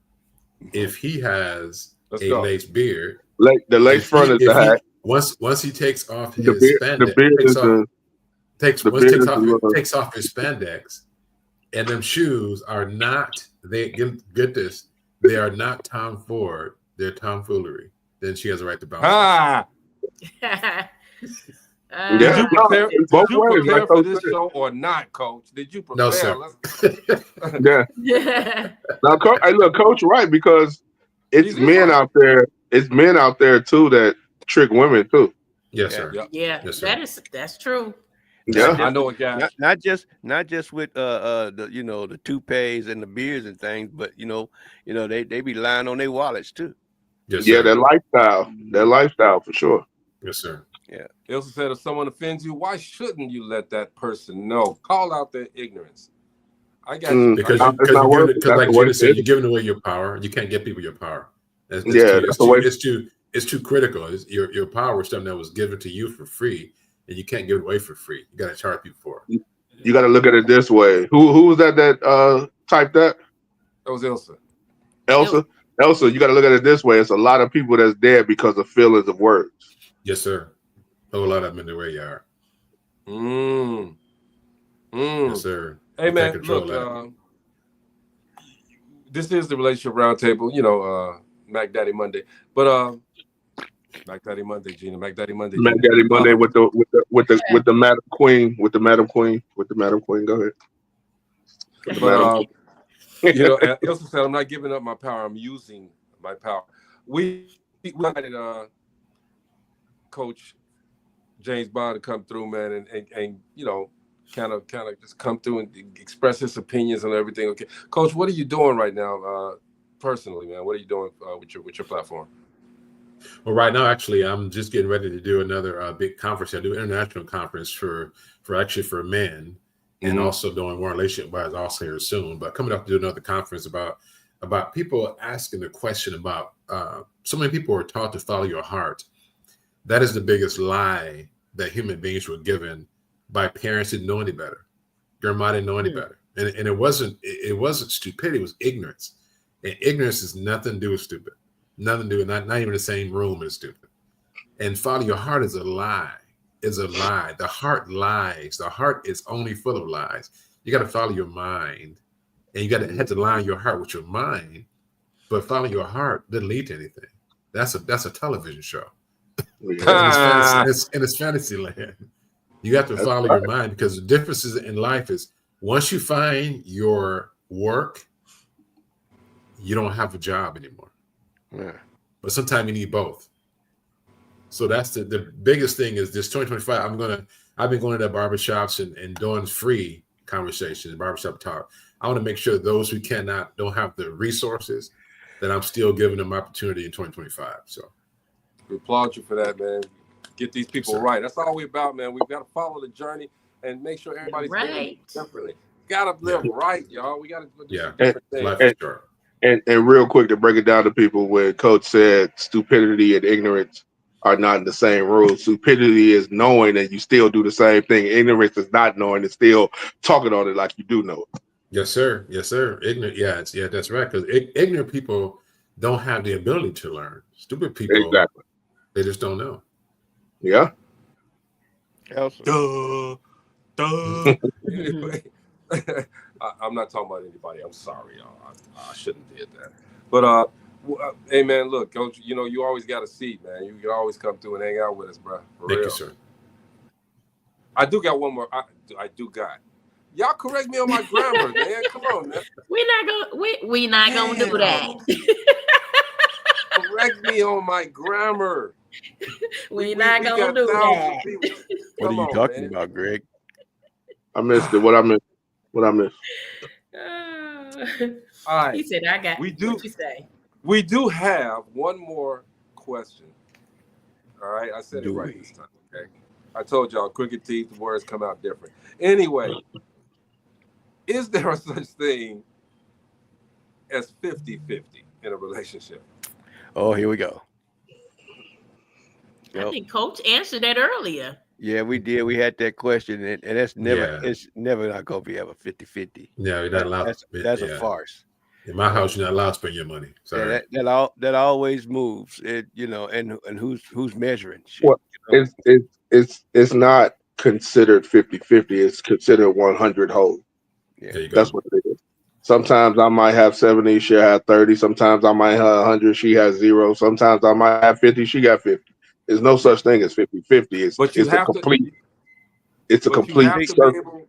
if he has lace beard, the lace front is the hat. Once he takes off his spandex, takes off his spandex, and them shoes are not. They get this. They are not Tom Ford. They're tomfoolery. Then she has a right to bounce. Did you prepare for this show or not, Coach? Did you prepare? No, sir. Yeah. Now, Coach, right? Because it's men out there. It's men out there too that trick women too. Yes, sir. Yeah, yes, sir. That's true. Yeah, I know it, guys. Not just with the toupees and the beards and things, but they be lying on their wallets too. Yes, yeah, sir. their lifestyle for sure. Yes, sir. Yeah. They also said if someone offends you, why shouldn't you let that person know? Call out their ignorance. I got you. Because like Jenna said, you're giving away your power. You can't give people your power. It's too critical. Your power is something that was given to you for free, and you can't give it away for free. You got to charge people for it. You got to look at it this way. Who was that typed that? That was Elsa. Elsa, you got to look at it this way. It's a lot of people that's dead because of feelings of words. Yes, sir. A whole lot of them in the way you are. Yes, sir. Hey, man, look, this is the Relationship Roundtable, Mac Daddy Monday. But Mac Daddy Monday, Gina. Mac Daddy Monday. Mac Daddy Monday with the Madam Queen. With the Madam Queen. Go ahead. But, Elsa said, I'm not giving up my power. I'm using my power. We invited Coach James Bond to come through, man, and kind of just come through and express his opinions and everything. Okay, Coach, what are you doing right now, personally, man? What are you doing with your platform? Well, right now, actually, I'm just getting ready to do another big conference. I do an international conference for men, and also doing one relationship wise also here soon. But coming up to do another conference about people asking the question about so many people are taught to follow your heart. That is the biggest lie that human beings were given by parents didn't know any better. Grandma didn't know any better. And it wasn't stupidity, it was ignorance. And ignorance has nothing to do with stupid. Nothing to do with not even the same room as stupid. And follow your heart is a lie. The heart lies. The heart is only full of lies. You got to follow your mind. And you got to have to line your heart with your mind. But following your heart doesn't lead to anything. That's a television show. It's fantasy land. You have to follow your mind, because the differences in life is once you find your work, you don't have a job anymore. Yeah. But sometimes you need both. So that's the biggest thing is this 2025. I've been going to barbershops and doing free conversations, barbershop talk. I want to make sure those who don't have the resources, that I'm still giving them opportunity in 2025. So we applaud you for that, man. Get these people right. That's all we're about, man. We've got to follow the journey. and make sure everybody's living Right. differently. Gotta live right, y'all. We gotta do some Yeah. different Life things. is short. And real quick to break it down to people, when Coach said stupidity and ignorance are not in the same room. Stupidity is knowing and you still do the same thing. Ignorance is not knowing and still talking on it like you do know it. Yes, sir. Yes, sir. Ignorant. Yeah, that's right. Because ignorant people don't have the ability to learn. Stupid people, Exactly. they just don't know. Yeah. Duh. Anyway, I'm not talking about anybody. I'm sorry, y'all. I shouldn't have did that. But hey man, look, Coach. You know you always got a seat, man. You can always come through and hang out with us, bro. Thank you, sir. I do got one more. I do got. Y'all correct me on my grammar, man. Come on, man. We're not gonna do that. Correct me on my grammar. We're not gonna do that. What are you talking about, Greg? I missed it. What I missed? All right. He said, "I got." We do. What you say? We do have one more question. All right, I said it right this time. Okay, I told y'all, crooked teeth, the words come out different. Anyway, is there a such thing as 50-50 in a relationship? Oh, here we go. I think Coach answered that earlier. Yeah, we did. We had that question, and that's never. It's never not gonna be ever 50-50. Yeah, you're not allowed. That's a farce. In my house, you're not allowed to spend your money. Sorry. Yeah, that always moves. It and who's measuring? Shit, Well, it's not considered 50-50. It's considered 100 whole. Yeah, there you go. That's what it is. Sometimes I might have 70, she'll have 30. Sometimes I might have 100, she has 0. Sometimes I might have 50, she got 50. There's no such thing as 50-50. It's a complete circle.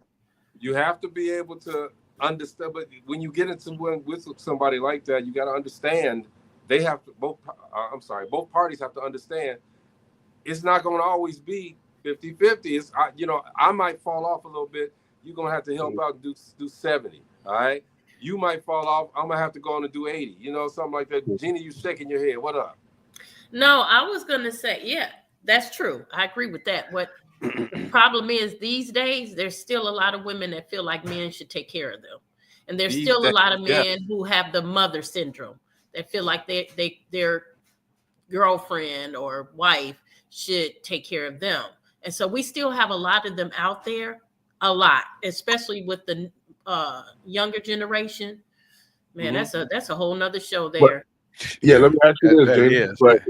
You have to be able to understand. But when you get into one with somebody like that, you got to understand. They have to both parties have to understand. It's not going to always be 50-50. It's I might fall off a little bit. You're gonna have to help out and do 70. All right. You might fall off. I'm gonna have to go on and do 80. Something like that. Jeannie, you shaking your head. What up? No, I was gonna say, yeah, that's true. I agree with that. What the problem is these days, there's still a lot of women that feel like men should take care of them, and there's still a lot of men who have the mother syndrome that feel like their girlfriend or wife should take care of them, and so we still have a lot of them out there. A lot, especially with the younger generation. Man, that's a whole nother show there. Yeah, let me ask you this, James. But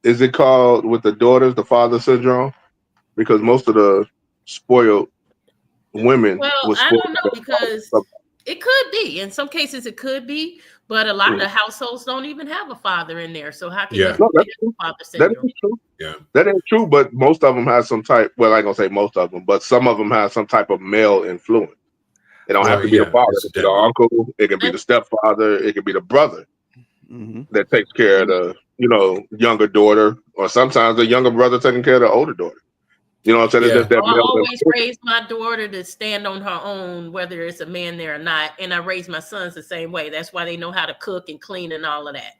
is it called with the daughters the father syndrome? Because most of the spoiled women. Well, I don't know, because it could be. In some cases, it could be, but a lot of the households don't even have a father in there. So how can you have father syndrome? That is true. Yeah, that ain't true. But most of them have some type. Well, I ain't gonna say most of them, but some of them have some type of male influence. It don't have to be the father. It could be the uncle. It could be the stepfather. It could be the brother that takes care of the younger daughter, or sometimes the younger brother taking care of the older daughter. You know what I'm saying? Yeah. I always raise my daughter to stand on her own, whether it's a man there or not. And I raise my sons the same way. That's why they know how to cook and clean and all of that.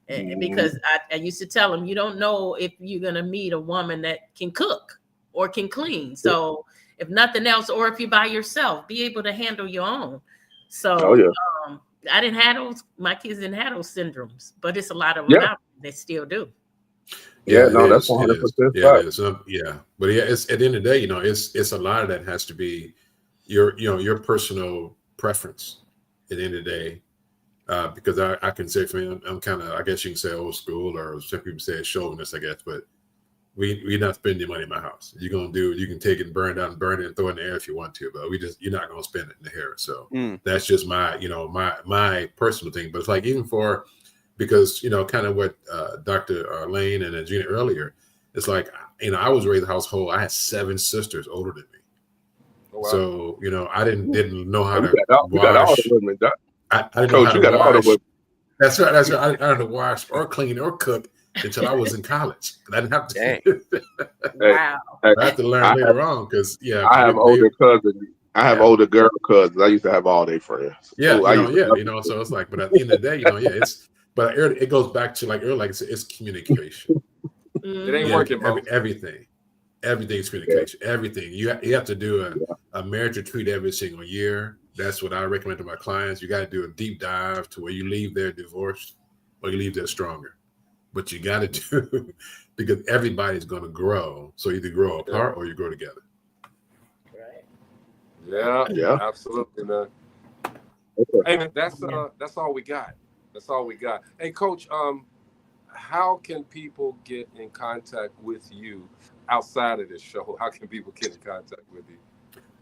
And because I used to tell them, you don't know if you're going to meet a woman that can cook or can clean. So if nothing else, or if you're by yourself, be able to handle your own. So I didn't have those, my kids didn't have those syndromes, but it's a lot of them out there that still do. Yeah, no, that's 100%. Yeah, it is. Yeah, but it's at the end of the day, it's a lot of that has to be your personal preference at the end of the day. Because I can say for me, I'm kind of, I guess you can say old school, or some people say chauvinist, I guess, but we're not spending money in my house. You can take it and burn it out and burn it and throw it in the air if you want to, but you're not going to spend it in the hair. So that's just my, my personal thing. But it's like, even because kind of what Dr. Lane and Gina earlier, it's like, I was raised in a household. I had 7 sisters older than me. Oh, wow. So, I didn't know how to wash. I didn't know how to wash. That's right. I didn't know how to wash or clean or cook until I was in college. I didn't have to. Wow. I have to learn later on because I have older cousins. I have older girl cousins. I used to have all day friends. Yeah, so it's like, but at the end of the day, but it goes back to like earlier, like it's communication. It ain't working, everything. Everything's communication. Everything. You have to do a marriage retreat every single year. That's what I recommend to my clients. You got to do a deep dive to where you leave there divorced or you leave there stronger. But you got to do because everybody's going to grow. So either grow apart or you grow together. Yeah, absolutely, man. Hey, man, that's all we got. That's all we got. Hey, Coach, how can people get in contact with you outside of this show? How can people get in contact with you?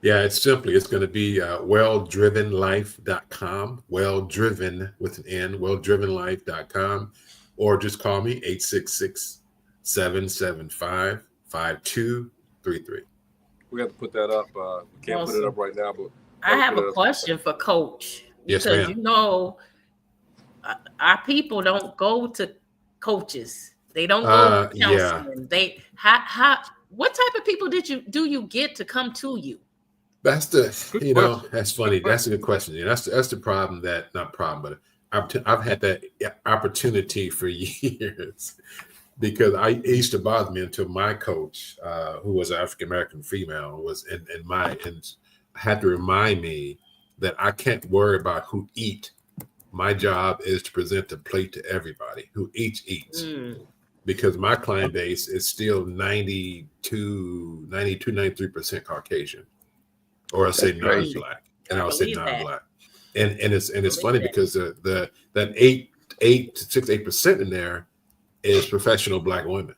Yeah, it's going to be welldrivenlife.com, welldriven with an N, welldrivenlife.com, or just call me 866-775-5233. We have to put that up. We can't put it up right now, but I have a question for Coach. Yes, because ma'am. Our people don't go to coaches. They don't go to counseling. They what type of people do you get to come to you? That's that's funny. That's a good question. That's the problem not problem, but I've had that opportunity for years because it used to bother me until my coach, who was an African-American female, was and had to remind me that I can't worry about who eat. My job is to present the plate to everybody who eats. Because my client base is still 93% Caucasian, or I'll say non-black, and I'll say non-black. And it's funny because that 8% in there is professional Black women,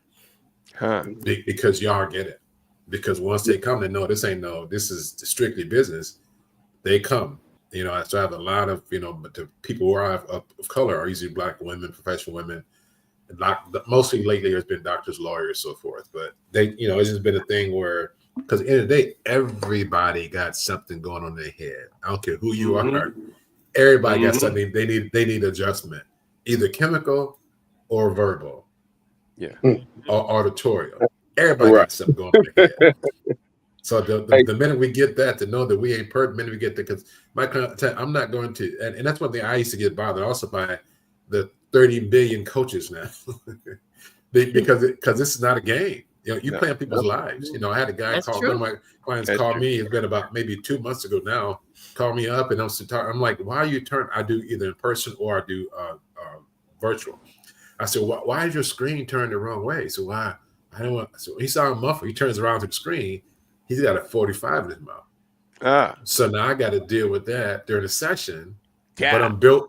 because y'all get it. Because once they come, they know this is strictly business. They come. So I have a lot of, but the people who are of color are usually Black women, professional women. Mostly lately, there's been doctors, lawyers, so forth. But it's just been a thing where, because at the end of the day, everybody got something going on in their head. I don't care who you are. Everybody got something they need adjustment, either chemical or verbal, or auditorial. Everybody got something going on in their head. So the minute we get that, to know that we ain't perfect, the minute we get that, because I'm not going to, and that's one thing I used to get bothered also by the 30 billion coaches now, because this is not a game. You play on people's lives. I had a guy one of my clients called me. It's been about maybe 2 months ago now. Call me up and I'm like, why are you I do either in person or I do virtual. I said, why is your screen turned the wrong way? So why? I don't want. So he saw a muffler. He turns around to the screen. He's got a 45 in his mouth. So now I got to deal with that during the session. But I'm built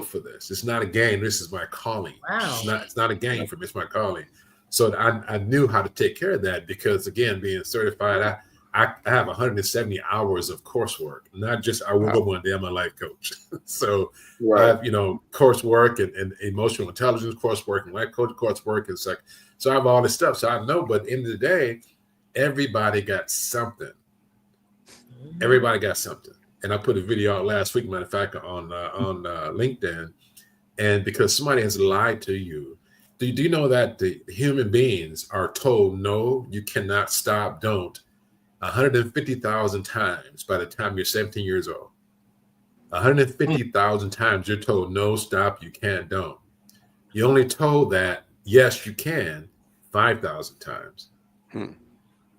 for this. It's not a game. This is my calling. Wow. It's not a game for me. It's my calling. So I knew how to take care of that because, again, being certified, I have 170 hours of coursework. Not just I woke up one day, I'm a life coach. So I have coursework and emotional intelligence coursework and life coach coursework and so I have all this stuff. So I know, but at the end of the day, everybody got something. Everybody got something. And I put a video out last week, matter of fact, on LinkedIn. And because somebody has lied to you, do you know that the human beings are told, no, you cannot, stop, don't, 150,000 times by the time you're 17 years old? 150,000 times you're told, no, stop, you can't, don't. You only told that, yes, you can, 5,000 times.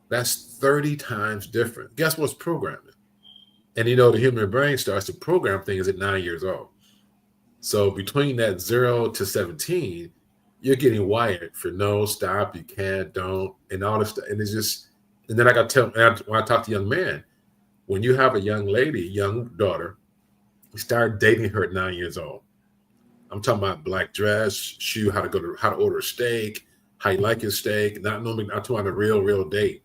That's 30 times different. Guess what's programming? And the human brain starts to program things at 9 years old. So between that 0 to 17, you're getting wired for no, stop, you can't, don't, and all this stuff. And it's just, and then I got to tell, when I talk to young men, when you have a young lady, young daughter, you start dating her at 9 years old. I'm talking about black dress, shoe, how to order a steak, how you like your steak, not talking about a real date.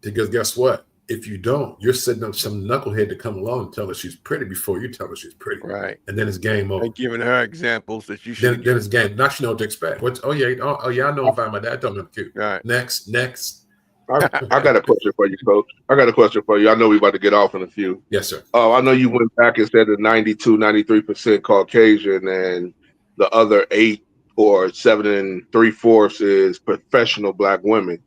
Because guess what? If you don't, you're setting up some knucklehead to come along and tell her she's pretty before you tell her she's pretty. Right. And then it's game over. And giving her examples that you should. Then it's game. Now she know what to expect. I know if I'm my dad, don't know cute. Right. Next. I got a question for you, Coach. I got a question for you. I know we're about to get off in a few. Yes, sir. I know you went back and said that 93% Caucasian and the other 8 or 7 3/4 is professional Black women.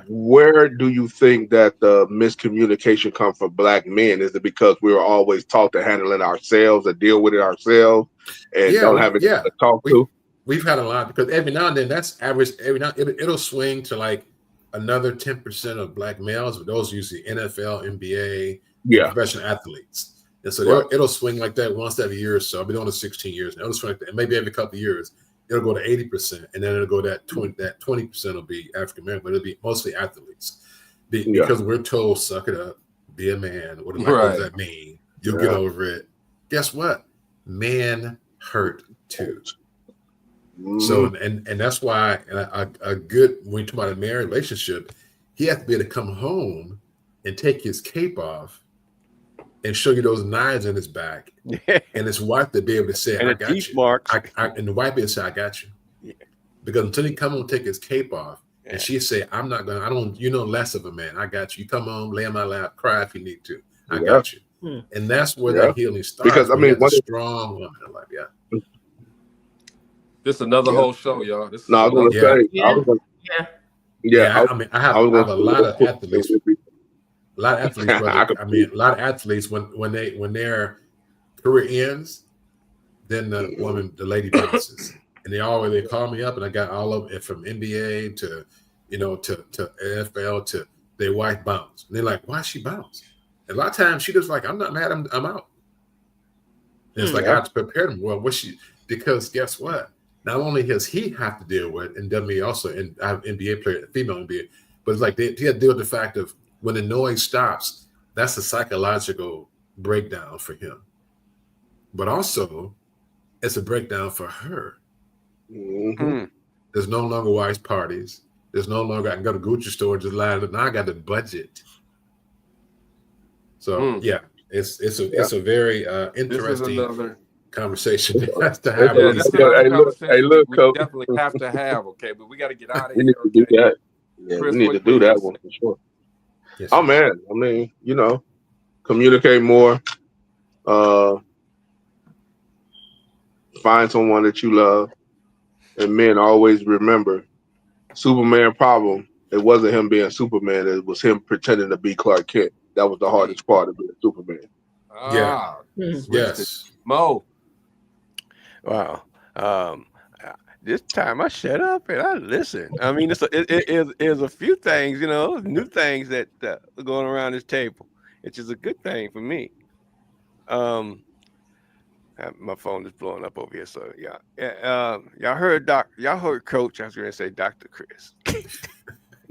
Where do you think that the miscommunication comes from Black men? Is it because we were always taught to handle it ourselves and deal with it ourselves and don't have it to talk to? We've had a lot, because every now and then, that's average. Every now it'll swing to like another 10% of black males, but those are usually NFL, NBA, professional athletes. And so it'll swing like that once every year or so. I've been doing it 16 years now. It'll swing like that. And maybe every couple of years, it'll go to 80%. And then it'll go that 20% will be African American, but it'll be mostly athletes. Because we're told, suck it up, be a man. What does that mean? You'll get over it. Guess what? Men hurt too. So and that's why a good, when you talk about a married relationship, he has to be able to come home and take his cape off and show you those knives in his back, and his wife to be able to say, "I got you," and the wife be able to say, "I got you," because until he come home and take his cape off, and she say, "I'm not gonna, I don't, you know, less of a man. I got you. You come home, lay on my lap, cry if you need to. I got you." And that's where that healing starts. Because I mean, what a strong woman in life, This is another whole show, y'all. This is I was going to say, I have a lot of athletes. A lot of athletes, brother. I mean, a lot of athletes when their career ends, then the lady bounces, and they call me up, and I got all of it from NBA to to NFL to their wife bounce, and they're like, "Why she bounce?" And a lot of times she just like, "I'm not mad, I'm out." And it's like I had to prepare them. Well, because guess what? Not only does he have to deal with, and WNBA also, and I have NBA player, female NBA, but it's like he had to deal with the fact of when the noise stops, that's a psychological breakdown for him. But also, it's a breakdown for her. There's no longer wise parties. There's no longer I can go to Gucci store and just lie. Now I got the budget. So it's a very interesting conversation to have. Hey, look, we Coach. definitely have to have. Okay, but we got to get out of We here. need to do that. Yeah, we need to do that one for sure. Yes, oh man, I mean, communicate more. Find someone that you love, and men always remember Superman problem. It wasn't him being Superman; it was him pretending to be Clark Kent. That was the hardest part of being Superman. Yes, Mo. Wow. This time I shut up and I listen. I mean, it's a few things, new things that are going around this table, which is a good thing for me. My phone is blowing up over here, so y'all heard Coach. I was going to say Dr. Chris.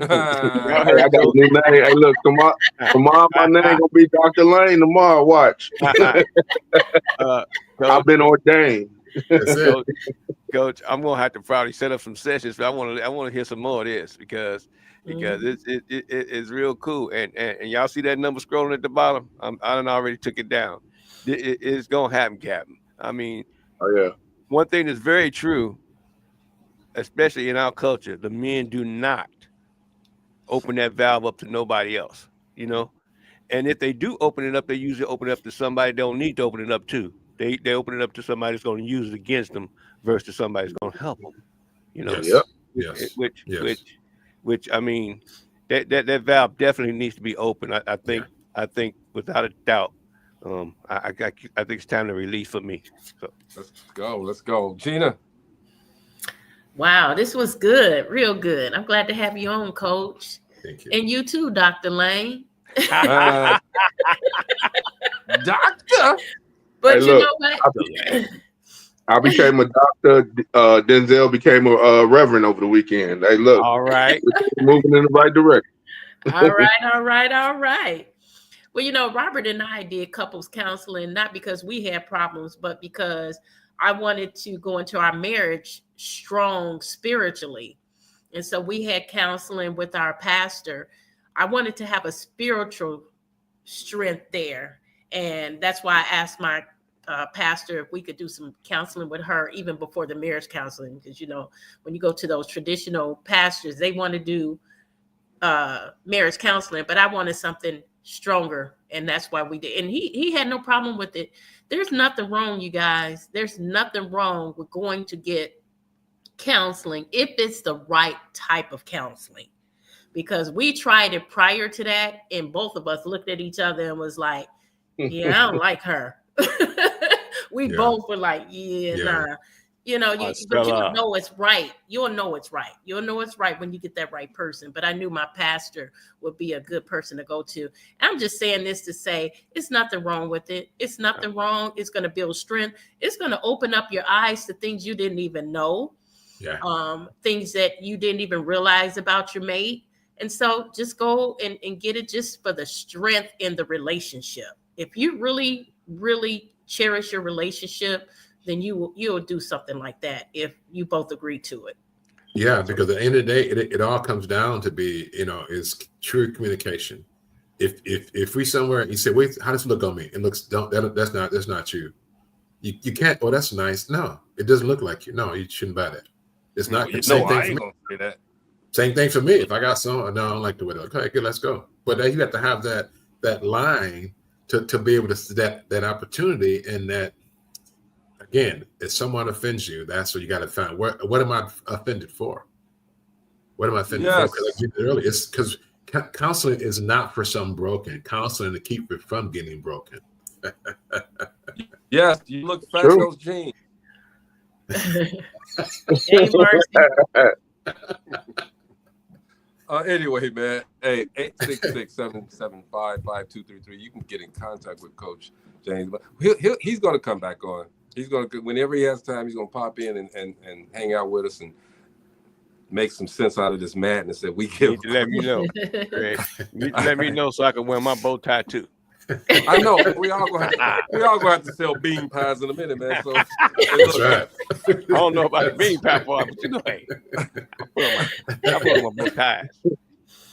I got a new name. Hey, look, tomorrow my name gonna be Dr. Lane. Tomorrow, watch. I've been ordained. Coach, I'm gonna have to probably set up some sessions, but I want to hear some more of this because it's real cool. And y'all see that number scrolling at the bottom? I done already took it down. It's gonna happen, Captain. I mean, one thing that's very true, especially in our culture, the men do not open that valve up to nobody else, and if they do open it up, they usually open it up to somebody they don't need to open it up to. They open it up to somebody that's going to use it against them versus somebody that's going to help them. Which I mean, that valve definitely needs to be open. I think without a doubt, I think it's time to release for me. So let's go, Gina. Wow, this was good, real good. I'm glad to have you on, Coach. Thank you. And you too, Dr. Lane. Doctor. But hey, you look, know what? I became a doctor. Denzel became a reverend over the weekend. Hey, look. All right. Moving in the right direction. All right. Well, Robert and I did couples counseling, not because we had problems, but because I wanted to go into our marriage strong spiritually. And so we had counseling with our pastor. I wanted to have a spiritual strength there. And that's why I asked my pastor if we could do some counseling with her even before the marriage counseling. Because, when you go to those traditional pastors, they want to do marriage counseling, but I wanted something stronger. And that's why we did. And he had no problem with it. There's nothing wrong, you guys. There's nothing wrong with going to get counseling if it's the right type of counseling. Because we tried it prior to that, and both of us looked at each other and was like, yeah, I don't like her. We both were like, nah. You know, Oh, but you'll Stella. know it's right. You'll know it's right. You'll know it's right when you get that right person. But I knew my pastor would be a good person to go to. I'm just saying this to say it's nothing wrong with it. It's nothing wrong. It's going to build strength. It's going to open up your eyes to things you didn't even know. Yeah. Things that you didn't even realize about your mate. And so just go and get it just for the strength in the relationship. If you really, really cherish your relationship, then you'll do something like that if you both agree to it. Yeah, because at the end of the day, it all comes down to be, is true communication. If we somewhere, you say, wait, how does it look on me? It looks, that's not you. You can't, oh, that's nice. No, it doesn't look like you. No, you shouldn't buy that. It's not the same thing I for ain't me. gonna say that. Same thing for me. If I got some, no, I don't like the way it looks. Okay, good, let's go. But then you have to have that line to be able to see that opportunity, and that, again, if someone offends you, that's what you got to find. What am I offended for? What am I offended for? Because I said earlier, it's because counseling is not for some broken. Counseling to keep it from getting broken. Yes, you look fat in those jeans. Hey, Marcy. Anyway, man, hey, 866-775-5233. You can get in contact with Coach James. But he's going to come back on. He's going to, whenever he has time, he's going to pop in and hang out with us and make some sense out of this madness that we give. You need to let me know, Greg. You need to let me know so I can wear my bow tie too. I know we all gonna have to sell bean pies in a minute, man. So that's right. I don't know about the bean pie part, but hey, I put on my bow ties.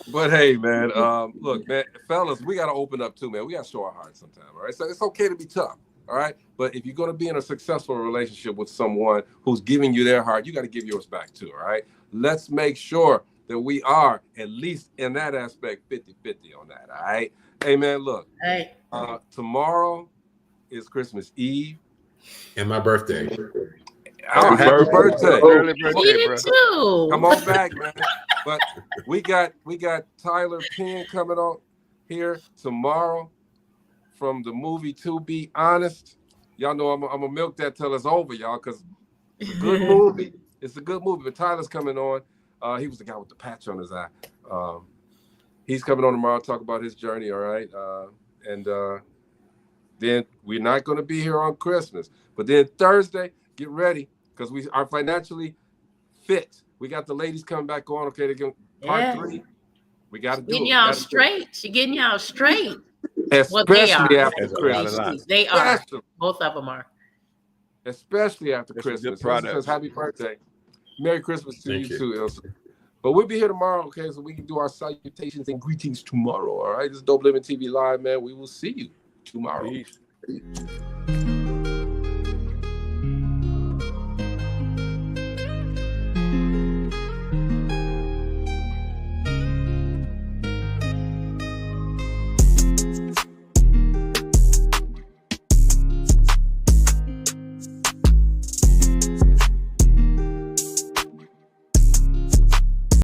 But hey, man, look, man, fellas, we got to open up too, man. We got to show our hearts sometime, all right? So it's okay to be tough, all right? But if you're going to be in a successful relationship with someone who's giving you their heart, you got to give yours back too, all right? Let's make sure that we are, at least in that aspect, 50-50 on that, all right? Hey, man, look, tomorrow is Christmas Eve. And my birthday. Oh, happy birthday. Early birthday, bro. Too. Come on back, man. But we got Tyler Penn coming on here tomorrow from the movie To Be Honest. Y'all know I'm gonna milk that till it's over, y'all, because it's a good movie. It's a good movie. But Tyler's coming on. He was the guy with the patch on his eye. He's coming on tomorrow to talk about his journey, all right? And then we're not going to be here on Christmas. But then Thursday, get ready, because we are financially fit. We got the ladies coming back on, okay? They're going part 3. We got to do it. Getting y'all straight. She getting y'all straight. Especially after Christmas. They are. Both of them are. Especially after Christmas. Says happy birthday. Merry Christmas to you too, Ilsa. But we'll be here tomorrow, okay? So we can do our salutations and greetings tomorrow, all right? This is Dope Living TV Live, man. We will see you tomorrow. Peace.